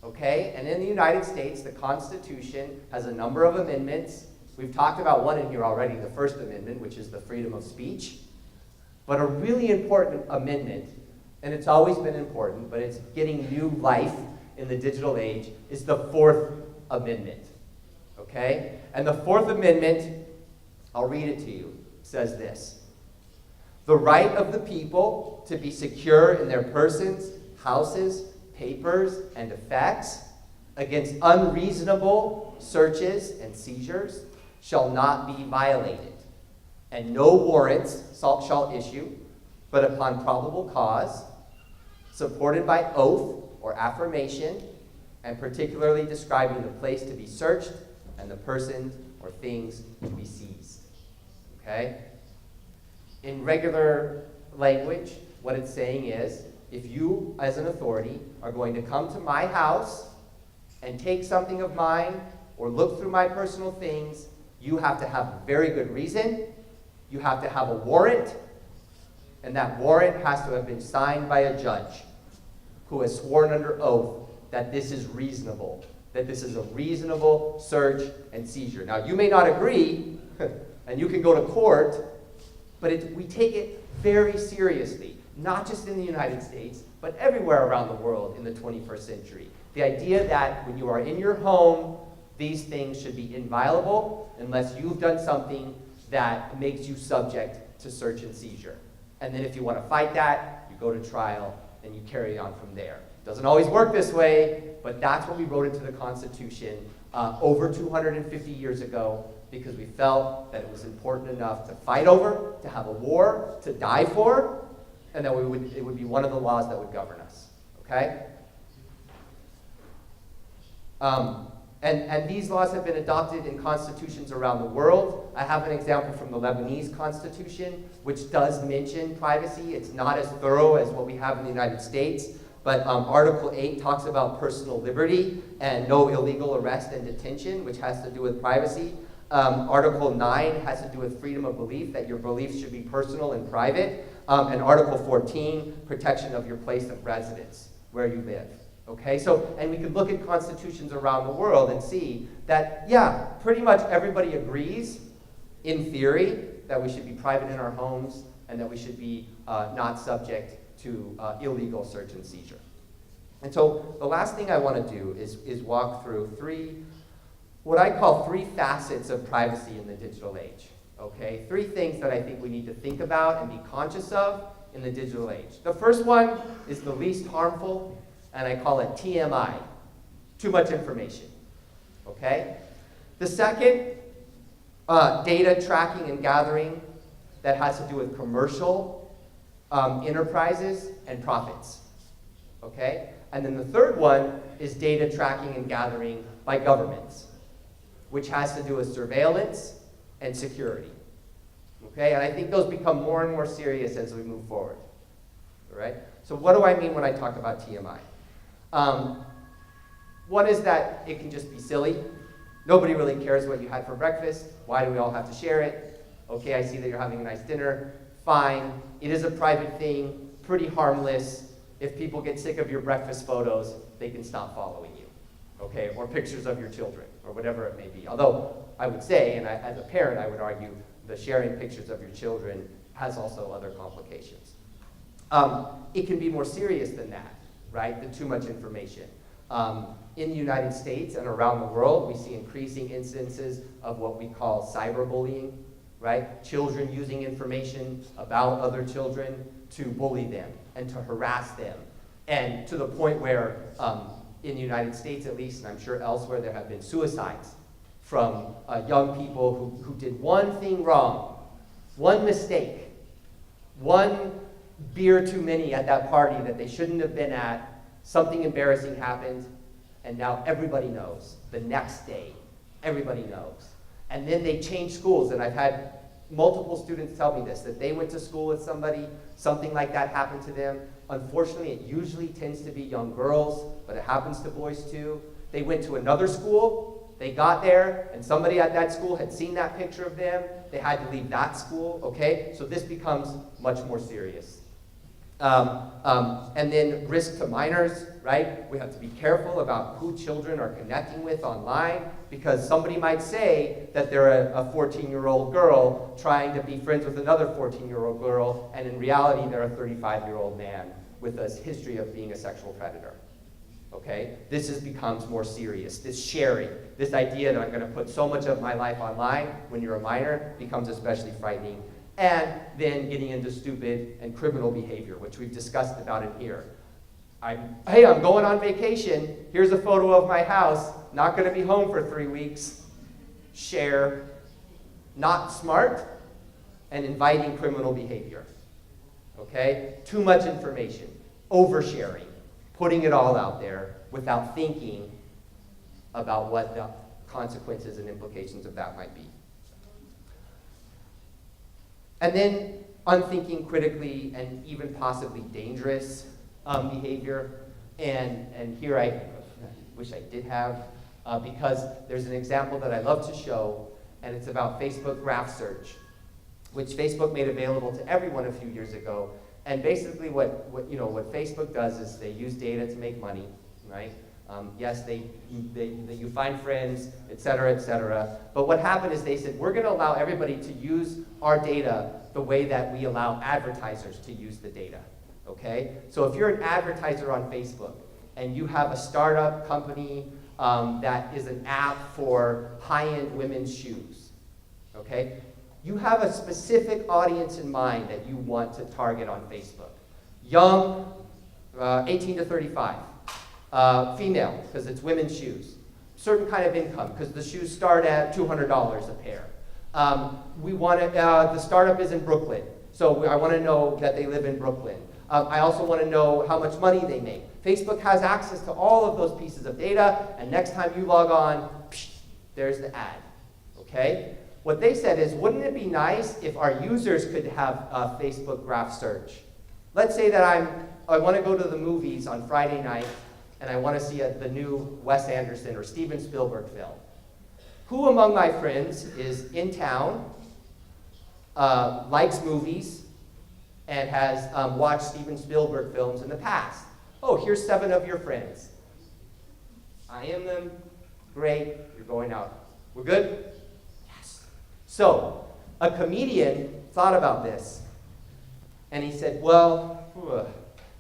Okay? And in the United States, the Constitution has a number of amendments. We've talked about one in here already, the First Amendment, which is the freedom of speech. But a really important amendment, and it's always been important, but it's getting new life in the digital age, is the Fourth Amendment. Okay? And the Fourth Amendment, I'll read it to you, says this: the right of the people to be secure in their persons, houses, papers, and effects against unreasonable searches and seizures shall not be violated, and no warrants shall issue, but upon probable cause, supported by oath or affirmation, and particularly describing the place to be searched and the persons or things to be seized. Okay? In regular language, what it's saying is, if you, as an authority, are going to come to my house and take something of mine or look through my personal things, you have to have a very good reason, you have to have a warrant, And that warrant has to have been signed by a judge who has sworn under oath that this is reasonable, that this is a reasonable search and seizure. Now, you may not agree, and you can go to court, but we take it very seriously, not just in the United States, but everywhere around the world in the 21st century. The idea that when you are in your home, these things should be inviolable unless you've done something that makes you subject to search and seizure. And then if you want to fight that, you go to trial and you carry on from there. Doesn't always work this way, but that's what we wrote into the Constitution over 250 years ago, because we felt that it was important enough to fight over, to have a war, to die for, and that it would be one of the laws that would govern us, okay? And these laws have been adopted in constitutions around the world. I have an example from the Lebanese constitution, which does mention privacy. It's not as thorough as what we have in the United States, but Article 8 talks about personal liberty and no illegal arrest and detention, which has to do with privacy. Article 9 has to do with freedom of belief, that your beliefs should be personal and private. And Article 14, protection of your place of residence, where you live. Okay, so, and we could look at constitutions around the world and see that, yeah, pretty much everybody agrees, in theory, that we should be private in our homes and that we should be not subject to illegal search and seizure. And so the last thing I want to do is walk through what I call three facets of privacy in the digital age. Okay, three things that I think we need to think about and be conscious of in the digital age. The first one is the least harmful, and I call it TMI, too much information, okay? The second, data tracking and gathering that has to do with commercial enterprises and profits, okay? And then the third one is data tracking and gathering by governments, which has to do with surveillance and security, okay? And I think those become more and more serious as we move forward, all right? So what do I mean when I talk about TMI? One is that it can just be silly. Nobody really cares what you had for breakfast. Why do we all have to share it? Okay, I see that you're having a nice dinner. Fine. It is a private thing, pretty harmless. If people get sick of your breakfast photos, they can stop following you, okay? Or pictures of your children, or whatever it may be. Although I would say, and as a parent, I would argue, the sharing pictures of your children has also other complications. It can be more serious than that. Right, the too much information. In the United States and around the world, we see increasing instances of what we call cyberbullying, right? Children using information about other children to bully them and to harass them. And to the point where, in the United States at least, and I'm sure elsewhere, there have been suicides from young people who did one thing wrong, one mistake, one beer too many at that party that they shouldn't have been at, something embarrassing happened, and now everybody knows. The next day, everybody knows. And then they change schools, and I've had multiple students tell me this, that they went to school with somebody, something like that happened to them. Unfortunately, it usually tends to be young girls, but it happens to boys too. They went to another school, they got there, and somebody at that school had seen that picture of them, they had to leave that school, okay? So this becomes much more serious. And then risk to minors, right? We have to be careful about who children are connecting with online, because somebody might say that they're a 14-year-old girl trying to be friends with another 14-year-old girl, and in reality they're a 35-year-old man with a history of being a sexual predator. Okay? This becomes more serious. This sharing, this idea that I'm going to put so much of my life online when you're a minor becomes especially frightening. And then getting into stupid and criminal behavior, which we've discussed about in here. Hey, I'm going on vacation. Here's a photo of my house. Not going to be home for 3 weeks. Share. Not smart. And inviting criminal behavior. Okay? Too much information. Oversharing. Putting it all out there without thinking about what the consequences and implications of that might be. And then unthinking critically and even possibly dangerous behavior. And here I wish I did have, because there's an example that I love to show, and it's about Facebook graph search. which Facebook made available to everyone a few years ago. And basically what Facebook does is they use data to make money, right? Yes, you find friends, et cetera, but what happened is they said, we're gonna allow everybody to use our data the way that we allow advertisers to use the data, okay? So if you're an advertiser on Facebook and you have a startup company that is an app for high-end women's shoes, okay? You have a specific audience in mind that you want to target on Facebook. Young, 18 to 35. Female, because it's women's shoes. Certain kind of income, because the shoes start at $200 a pair. The startup is in Brooklyn, so I want to know that they live in Brooklyn. I also want to know how much money they make. Facebook has access to all of those pieces of data, and next time you log on, there's the ad, okay? What they said is, wouldn't it be nice if our users could have a Facebook graph search? Let's say that I want to go to the movies on Friday night, and I want to see the new Wes Anderson or Steven Spielberg film. Who among my friends is in town, likes movies, and has watched Steven Spielberg films in the past? Oh, here's 7 of your friends. I am them. Great, you're going out. We're good? Yes. So, a comedian thought about this, and he said, well,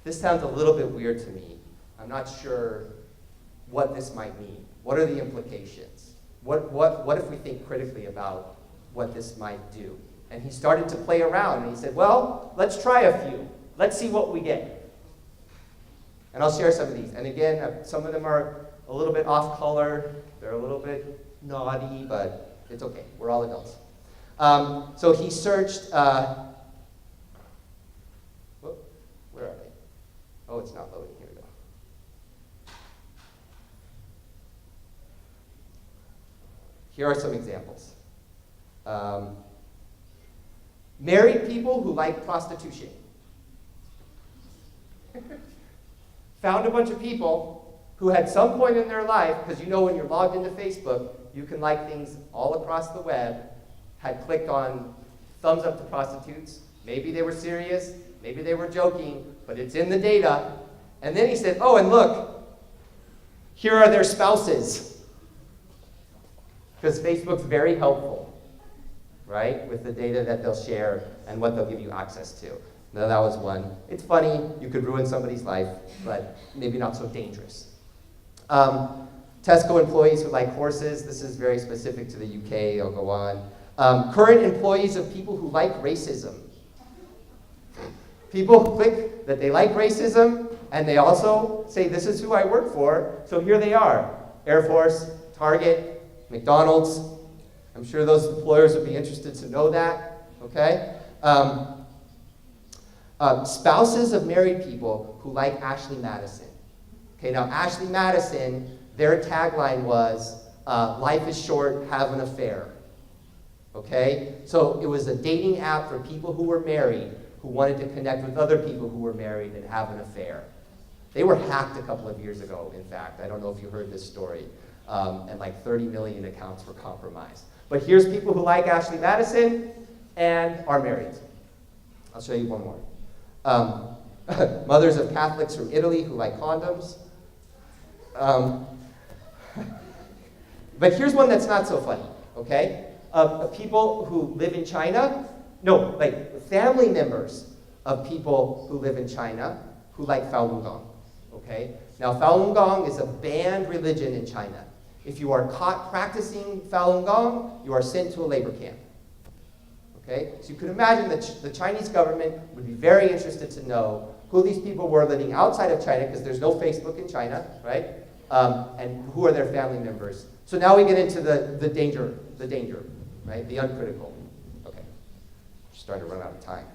this sounds a little bit weird to me. I'm not sure what this might mean. What are the implications? What if we think critically about what this might do? And he started to play around, and he said, well, let's try a few. Let's see what we get. And I'll share some of these. And again, some of them are a little bit off color. They're a little bit naughty, but it's okay. We're all adults. So he searched, where are they? Oh, it's not loading. Here we go. Here are some examples. Married people who like prostitution. Found a bunch of people who had some point in their life, because you know when you're logged into Facebook, you can like things all across the web, had clicked on thumbs up to prostitutes. Maybe they were serious, maybe they were joking, but it's in the data. And then he said, oh, and look, here are their spouses. Because Facebook's very helpful, right, with the data that they'll share and what they'll give you access to. Now, that was one. It's funny, you could ruin somebody's life, but maybe not so dangerous. Tesco employees who like horses. This is very specific to the UK, I'll go on. Current employees of people who like racism. People click that they like racism, and they also say, this is who I work for, so here they are. Air Force, Target, McDonald's. I'm sure those employers would be interested to know that, okay? Spouses of married people who like Ashley Madison. Okay, now Ashley Madison, their tagline was, life is short, have an affair. Okay, so it was a dating app for people who were married, who wanted to connect with other people who were married and have an affair. They were hacked a couple of years ago, in fact. I don't know if you heard this story. And like 30 million accounts were compromised. But here's people who like Ashley Madison and are married. I'll show you one more. Mothers of Catholics from Italy who like condoms. But here's one that's not so funny, okay? People who live in China, no, like family members of people who live in China who like Falun Gong, okay? Now Falun Gong is a banned religion in China. If you are caught practicing Falun Gong, you are sent to a labor camp. Okay? So you can imagine that the Chinese government would be very interested to know who these people were living outside of China, because there's no Facebook in China, right? And who are their family members. So now we get into the danger, right? The uncritical. Okay. We're starting to run out of time.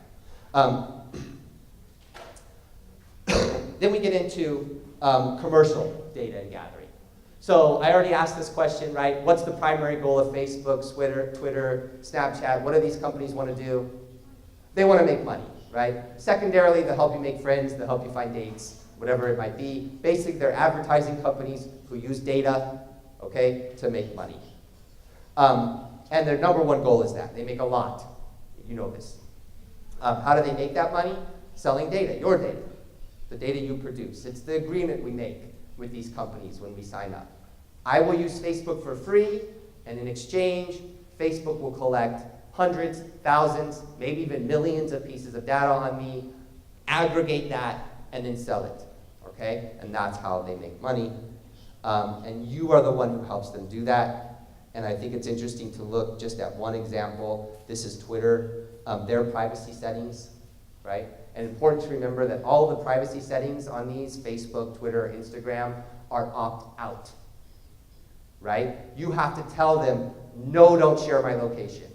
Then we get into commercial data and gathering. So I already asked this question, right? What's the primary goal of Facebook, Twitter, Snapchat? What do these companies want to do? They want to make money, right? Secondarily, they'll help you make friends, they'll help you find dates, whatever it might be. Basically, they're advertising companies who use data, okay, to make money. And their number one goal is that. They make a lot. You know this. How do they make that money? Selling data, your data, the data you produce. It's the agreement we make with these companies when we sign up. I will use Facebook for free, and in exchange, Facebook will collect hundreds, thousands, maybe even millions of pieces of data on me, aggregate that, and then sell it, okay? And that's how they make money. And you are the one who helps them do that. And I think it's interesting to look just at one example. This is Twitter, their privacy settings, right? And important to remember that all the privacy settings on these, Facebook, Twitter, Instagram, are opt-out, right? You have to tell them, no, don't share my location.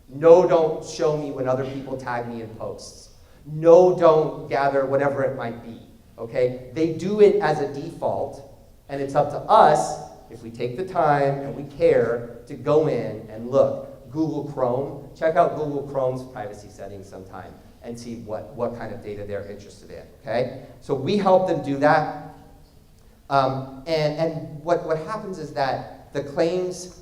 No, don't show me when other people tag me in posts. No, don't gather whatever it might be, okay? They do it as a default, and it's up to us, if we take the time and we care, to go in and look. Google Chrome, check out Google Chrome's privacy settings sometime and see what kind of data they're interested in, okay? So we help them do that. And what happens is that the claims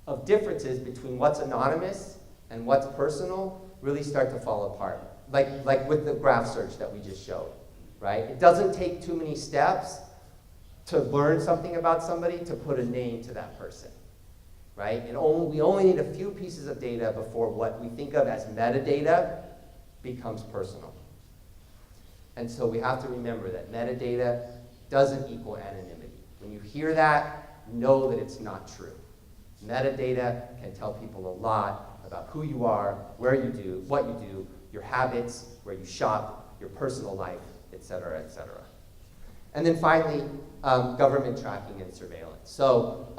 of differences between what's anonymous and what's personal really start to fall apart. Like with the graph search that we just showed, right? It doesn't take too many steps to learn something about somebody to put a name to that person, right? We only need a few pieces of data before what we think of as metadata becomes personal. And so we have to remember that metadata doesn't equal anonymity. When you hear that, know that it's not true. Metadata can tell people a lot about who you are, where you do, what you do, your habits, where you shop, your personal life, et cetera, et cetera. And then finally, government tracking and surveillance. So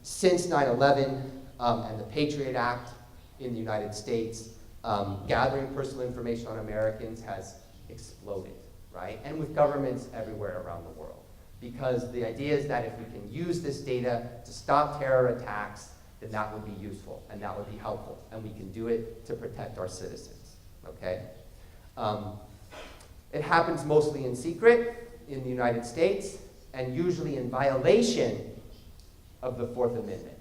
since 9/11 and the Patriot Act in the United States, gathering personal information on Americans has exploded, right? And with governments everywhere around the world. Because the idea is that if we can use this data to stop terror attacks, then that would be useful and that would be helpful. And we can do it to protect our citizens, okay? It happens mostly in secret in the United States and usually in violation of the Fourth Amendment,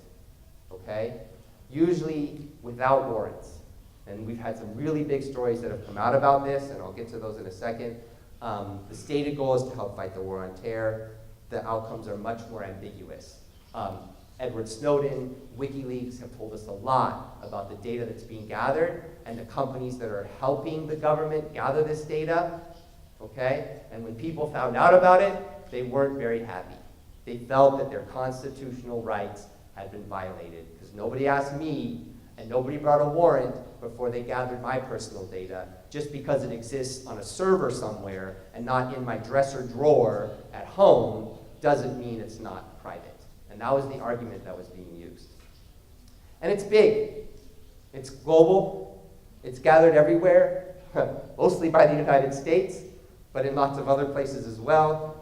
okay? Usually without warrants. And we've had some really big stories that have come out about this, and I'll get to those in a second. The stated goal is to help fight the war on terror. The outcomes are much more ambiguous. Edward Snowden, WikiLeaks have told us a lot about the data that's being gathered and the companies that are helping the government gather this data, okay? And when people found out about it, they weren't very happy. They felt that their constitutional rights had been violated because nobody asked me and nobody brought a warrant before they gathered my personal data. Just because it exists on a server somewhere and not in my dresser drawer at home doesn't mean it's not private. And that was the argument that was being used. And it's big. It's global. It's gathered everywhere, mostly by the United States, but in lots of other places as well.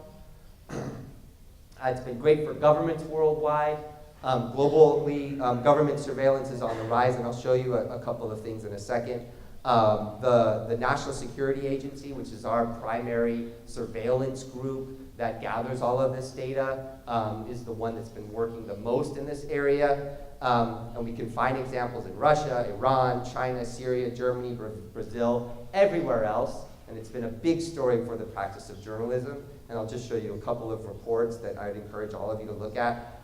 It's been great for governments worldwide. Globally, government surveillance is on the rise, and I'll show you a couple of things in a second. The National Security Agency, which is our primary surveillance group that gathers all of this data, is the one that's been working the most in this area. And we can find examples in Russia, Iran, China, Syria, Germany, Brazil, everywhere else. And it's been a big story for the practice of journalism. And I'll just show you a couple of reports that I'd encourage all of you to look at.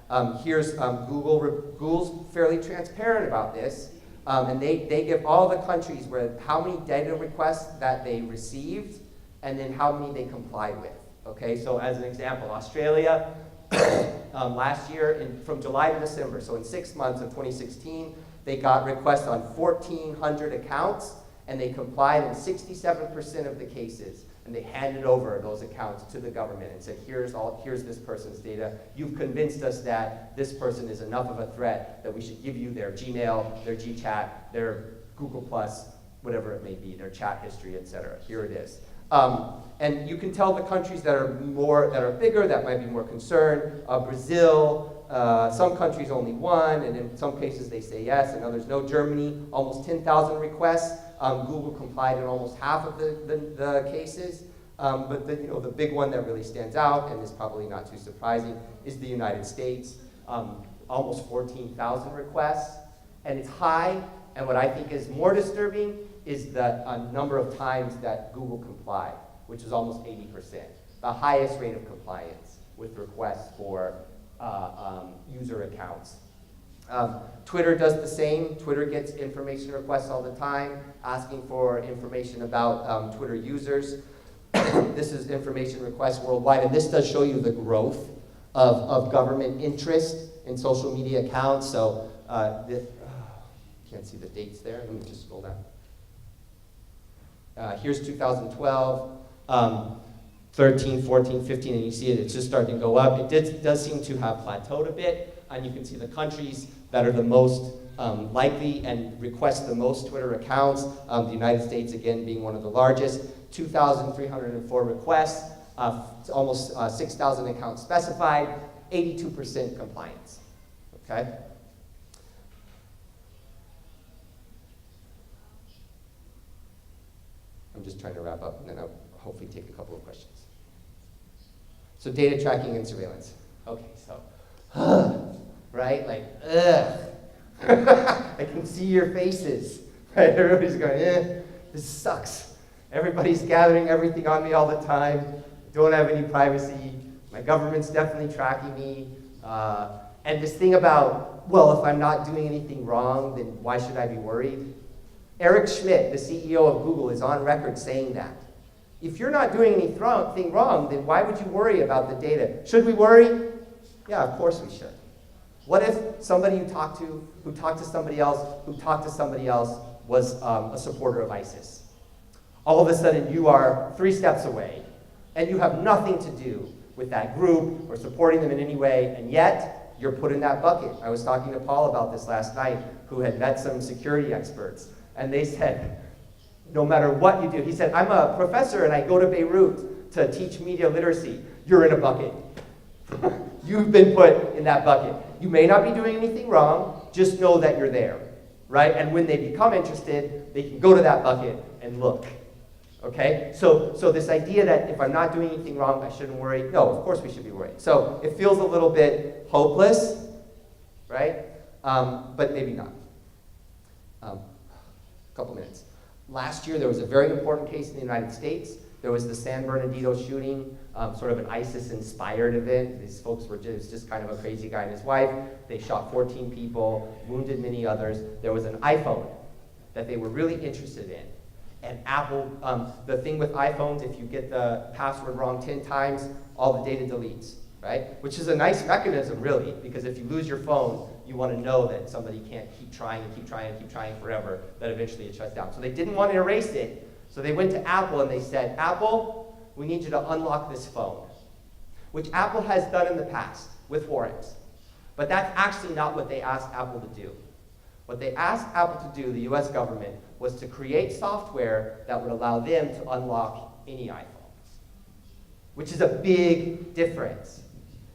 Here's Google. Google's fairly transparent about this. And they give all the countries how many data requests that they received and then how many they complied with. Okay, so as an example, Australia, last year from July to December, so in 6 months of 2016, they got requests on 1,400 accounts and they complied in 67% of the cases. And they handed over those accounts to the government and said, here's this person's data. You've convinced us that this person is enough of a threat that we should give you their Gmail, their GChat, their Google+, whatever it may be, their chat history, et cetera. Here it is. And you can tell the countries that are bigger, that might be more concerned. Brazil, some countries only one, and in some cases they say yes, and others no. Germany, almost 10,000 requests. Google complied in almost half of the cases. But the big one that really stands out, and is probably not too surprising, is the United States. Almost 14,000 requests. And it's high And what I think is more disturbing is the number of times that Google complied, which is almost 80%, the highest rate of compliance with requests for user accounts. Twitter does the same. Twitter gets information requests all the time, asking for information about Twitter users. This is information requests worldwide, and this does show you the growth of government interest in social media accounts. So, can't see the dates there. Let me just scroll down. Here's 2012, 13, 14, 15, and you see it's just starting to go up. It does seem to have plateaued a bit, and you can see the countries that are the most likely and request the most Twitter accounts. The United States, again, being one of the largest. 2,304 requests, almost 6,000 accounts specified, 82% compliance, okay? I'm just trying to wrap up, and then I'll hopefully take a couple of questions. So data tracking and surveillance. Okay, so, right, like, ugh. I can see your faces, right? Everybody's going, this sucks. Everybody's gathering everything on me all the time. Don't have any privacy. My government's definitely tracking me. And this thing about, well, if I'm not doing anything wrong, then why should I be worried? Eric Schmidt, the CEO of Google, is on record saying that. If you're not doing anything wrong, then why would you worry about the data? Should we worry? Yeah, of course we should. What if somebody you talked to, who talked to somebody else, who talked to somebody else, was a supporter of ISIS? All of a sudden you are 3 steps away, and you have nothing to do with that group or supporting them in any way, and yet you're put in that bucket. I was talking to Paul about this last night, who had met some security experts, and they said, no matter what you do, he said, I'm a professor and I go to Beirut to teach media literacy. You're in a bucket. You've been put in that bucket. You may not be doing anything wrong, just know that you're there, right? And when they become interested, they can go to that bucket and look, okay? So this idea that if I'm not doing anything wrong, I shouldn't worry, no, of course we should be worried. So it feels a little bit hopeless, right? But maybe not. Couple minutes. Last year, there was a very important case in the United States. There was the San Bernardino shooting, sort of an ISIS-inspired event. These folks were just kind of a crazy guy and his wife. They shot 14 people, wounded many others. There was an iPhone that they were really interested in. And Apple, the thing with iPhones, if you get the password wrong 10 times, all the data deletes, right? Which is a nice mechanism, really, because if you lose your phone, you want to know that somebody can't keep trying and keep trying and keep trying forever, that eventually it shuts down. So they didn't want to erase it, so they went to Apple and they said, Apple, we need you to unlock this phone, which Apple has done in the past with warrants. But that's actually not what they asked Apple to do. What they asked Apple to do, the US government, was to create software that would allow them to unlock any iPhones, which is a big difference.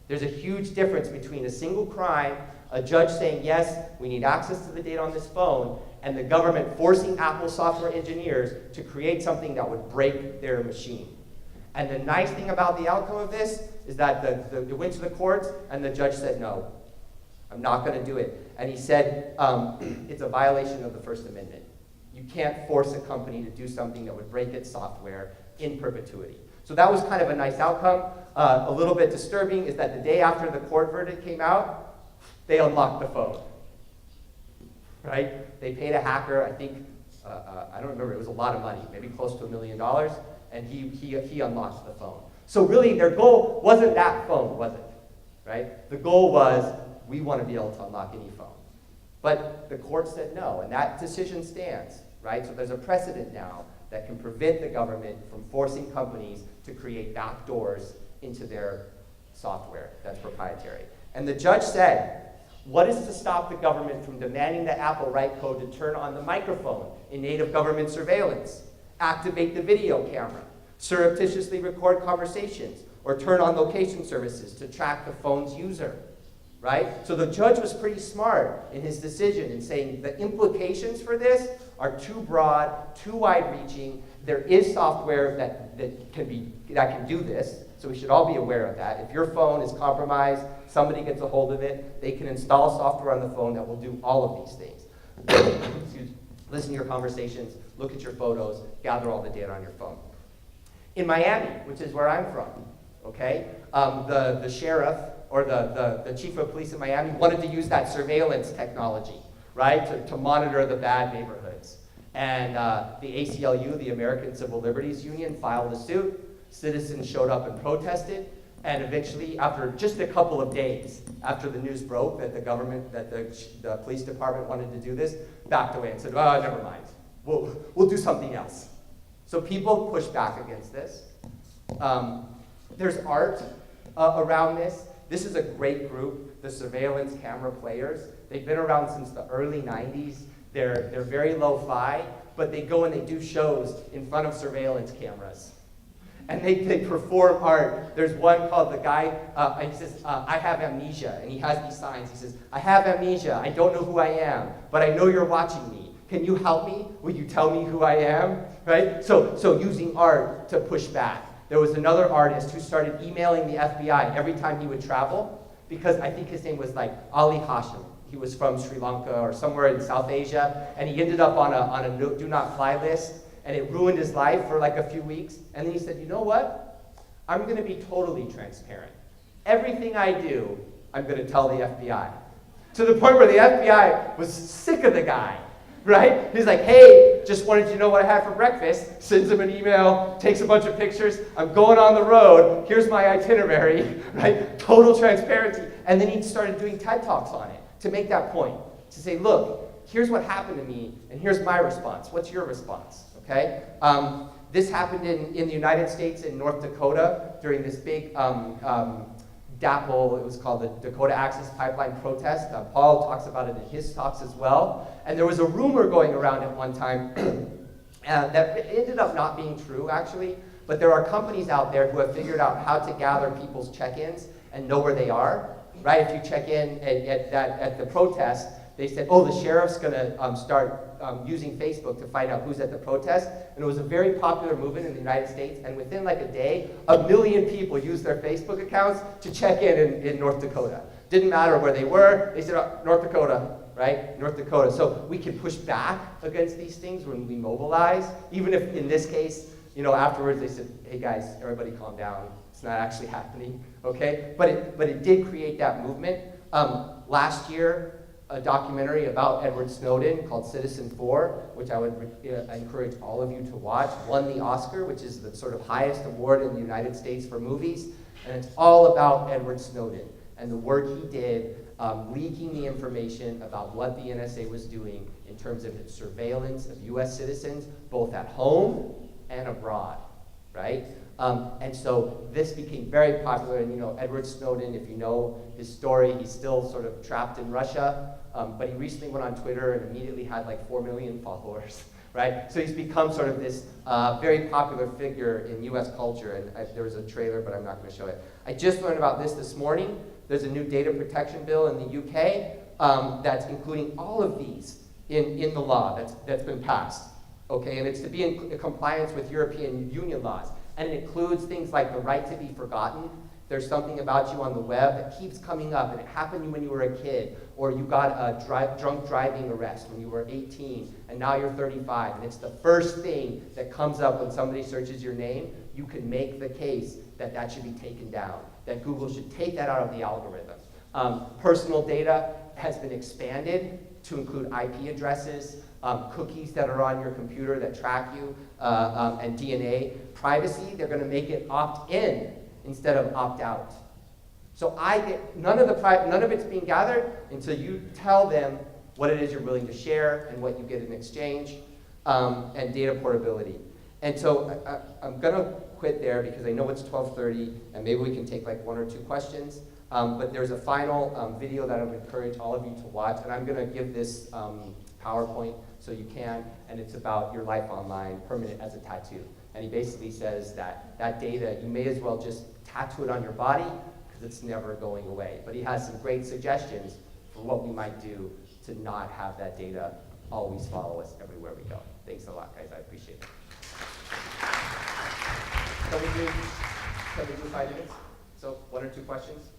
There's a huge difference between a single crime, a judge saying, yes, we need access to the data on this phone, and the government forcing Apple software engineers to create something that would break their machine. And the nice thing about the outcome of this is that it went to the courts, and the judge said, no, I'm not going to do it. And he said, it's a violation of the First Amendment. You can't force a company to do something that would break its software in perpetuity. So that was kind of a nice outcome. A little bit disturbing is that the day after the court verdict came out, they unlocked the phone, right? They paid a hacker, I think, I don't remember, it was a lot of money, maybe close to $1 million, and he unlocked the phone. So really, their goal wasn't that phone, was it? Right? The goal was, we want to be able to unlock any phone. But the court said no, and that decision stands, right? So there's a precedent now that can prevent the government from forcing companies to create backdoors into their software that's proprietary. And the judge said, what is to stop the government from demanding that Apple write code to turn on the microphone in aid of government surveillance, activate the video camera, surreptitiously record conversations, or turn on location services to track the phone's user, right? So the judge was pretty smart in his decision in saying the implications for this are too broad, too wide-reaching. There is software that can do this, so we should all be aware of that. If your phone is compromised, somebody gets a hold of it, they can install software on the phone that will do all of these things. listen to your conversations, look at your photos, gather all the data on your phone. In Miami, which is where I'm from, okay, the sheriff or the chief of police in Miami wanted to use that surveillance technology, right, to monitor the bad neighborhoods. And the ACLU, the American Civil Liberties Union, filed a suit. Citizens showed up and protested. And eventually, after just a couple of days after the news broke that the government, that the police department wanted to do this, backed away and said, oh, never mind. We'll do something else. So people push back against this. There's art around this. This is a great group, the Surveillance Camera Players. They've been around since the early 90s. They're very lo-fi, but they go and they do shows in front of surveillance cameras. And they perform art. There's one called The Guy, he says, I have amnesia, and he has these signs. He says, I have amnesia, I don't know who I am, but I know you're watching me. Can you help me? Will you tell me who I am? Right? So using art to push back. There was another artist who started emailing the FBI every time he would travel, because I think his name was like Ali Hashim. He was from Sri Lanka or somewhere in South Asia, and he ended up on a do not fly list, and it ruined his life for like a few weeks. And then he said, you know what? I'm going to be totally transparent. Everything I do, I'm going to tell the FBI. To the point where the FBI was sick of the guy, right? He's like, hey, just wanted you to know what I had for breakfast. Sends him an email, takes a bunch of pictures. I'm going on the road. Here's my itinerary, right? Total transparency. And then he started doing TED Talks on it to make that point, to say, look, here's what happened to me, and here's my response. What's your response? Okay? This happened in the United States in North Dakota during this big DAPL, it was called the Dakota Access Pipeline protest. Paul talks about it in his talks as well. And there was a rumor going around at one time that ended up not being true, actually. But there are companies out there who have figured out how to gather people's check-ins and know where they are. Right? If you check in at the protest, they said, oh, the sheriff's going to start using Facebook to find out who's at the protest. And it was a very popular movement in the United States. And within like a day, 1 million people used their Facebook accounts to check in North Dakota. Didn't matter where they were. They said, oh, North Dakota, right? North Dakota. So we can push back against these things when we mobilize. Even if in this case, you know, afterwards they said, hey guys, everybody calm down. It's not actually happening, okay? But it did create that movement. Last year, a documentary about Edward Snowden called Citizen4, which I would encourage all of you to watch, won the Oscar, which is the sort of highest award in the United States for movies. And it's all about Edward Snowden and the work he did leaking the information about what the NSA was doing in terms of its surveillance of US citizens, both at home and abroad, right? And so this became very popular, and you know, Edward Snowden, if you know his story, he's still sort of trapped in Russia, but he recently went on Twitter and immediately had like 4 million followers, right? So he's become sort of this very popular figure in US culture, and there was a trailer, but I'm not gonna show it. I just learned about this morning. There's a new data protection bill in the UK that's including all of these in the law that's been passed, okay? And it's to be in compliance with European Union laws. And it includes things like the right to be forgotten. There's something about you on the web that keeps coming up, and it happened when you were a kid, or you got a drunk driving arrest when you were 18, and now you're 35, and it's the first thing that comes up when somebody searches your name. You can make the case that that should be taken down, that Google should take that out of the algorithm. Personal data has been expanded to include IP addresses, cookies that are on your computer that track you, and DNA. Privacy, they're going to make it opt-in instead of opt-out. So none of it's being gathered until you tell them what it is you're willing to share and what you get in exchange, and data portability. And so I'm going to quit there because I know it's 12:30, and maybe we can take like 1 or 2 questions. But there's a final video that I would encourage all of you to watch, and I'm going to give this PowerPoint so you can, and it's about your life online, permanent as a tattoo. And he basically says that that data, you may as well just tattoo it on your body because it's never going away. But he has some great suggestions for what we might do to not have that data always follow us everywhere we go. Thanks a lot, guys. I appreciate it. Can we do 5 minutes? So 1 or 2 questions?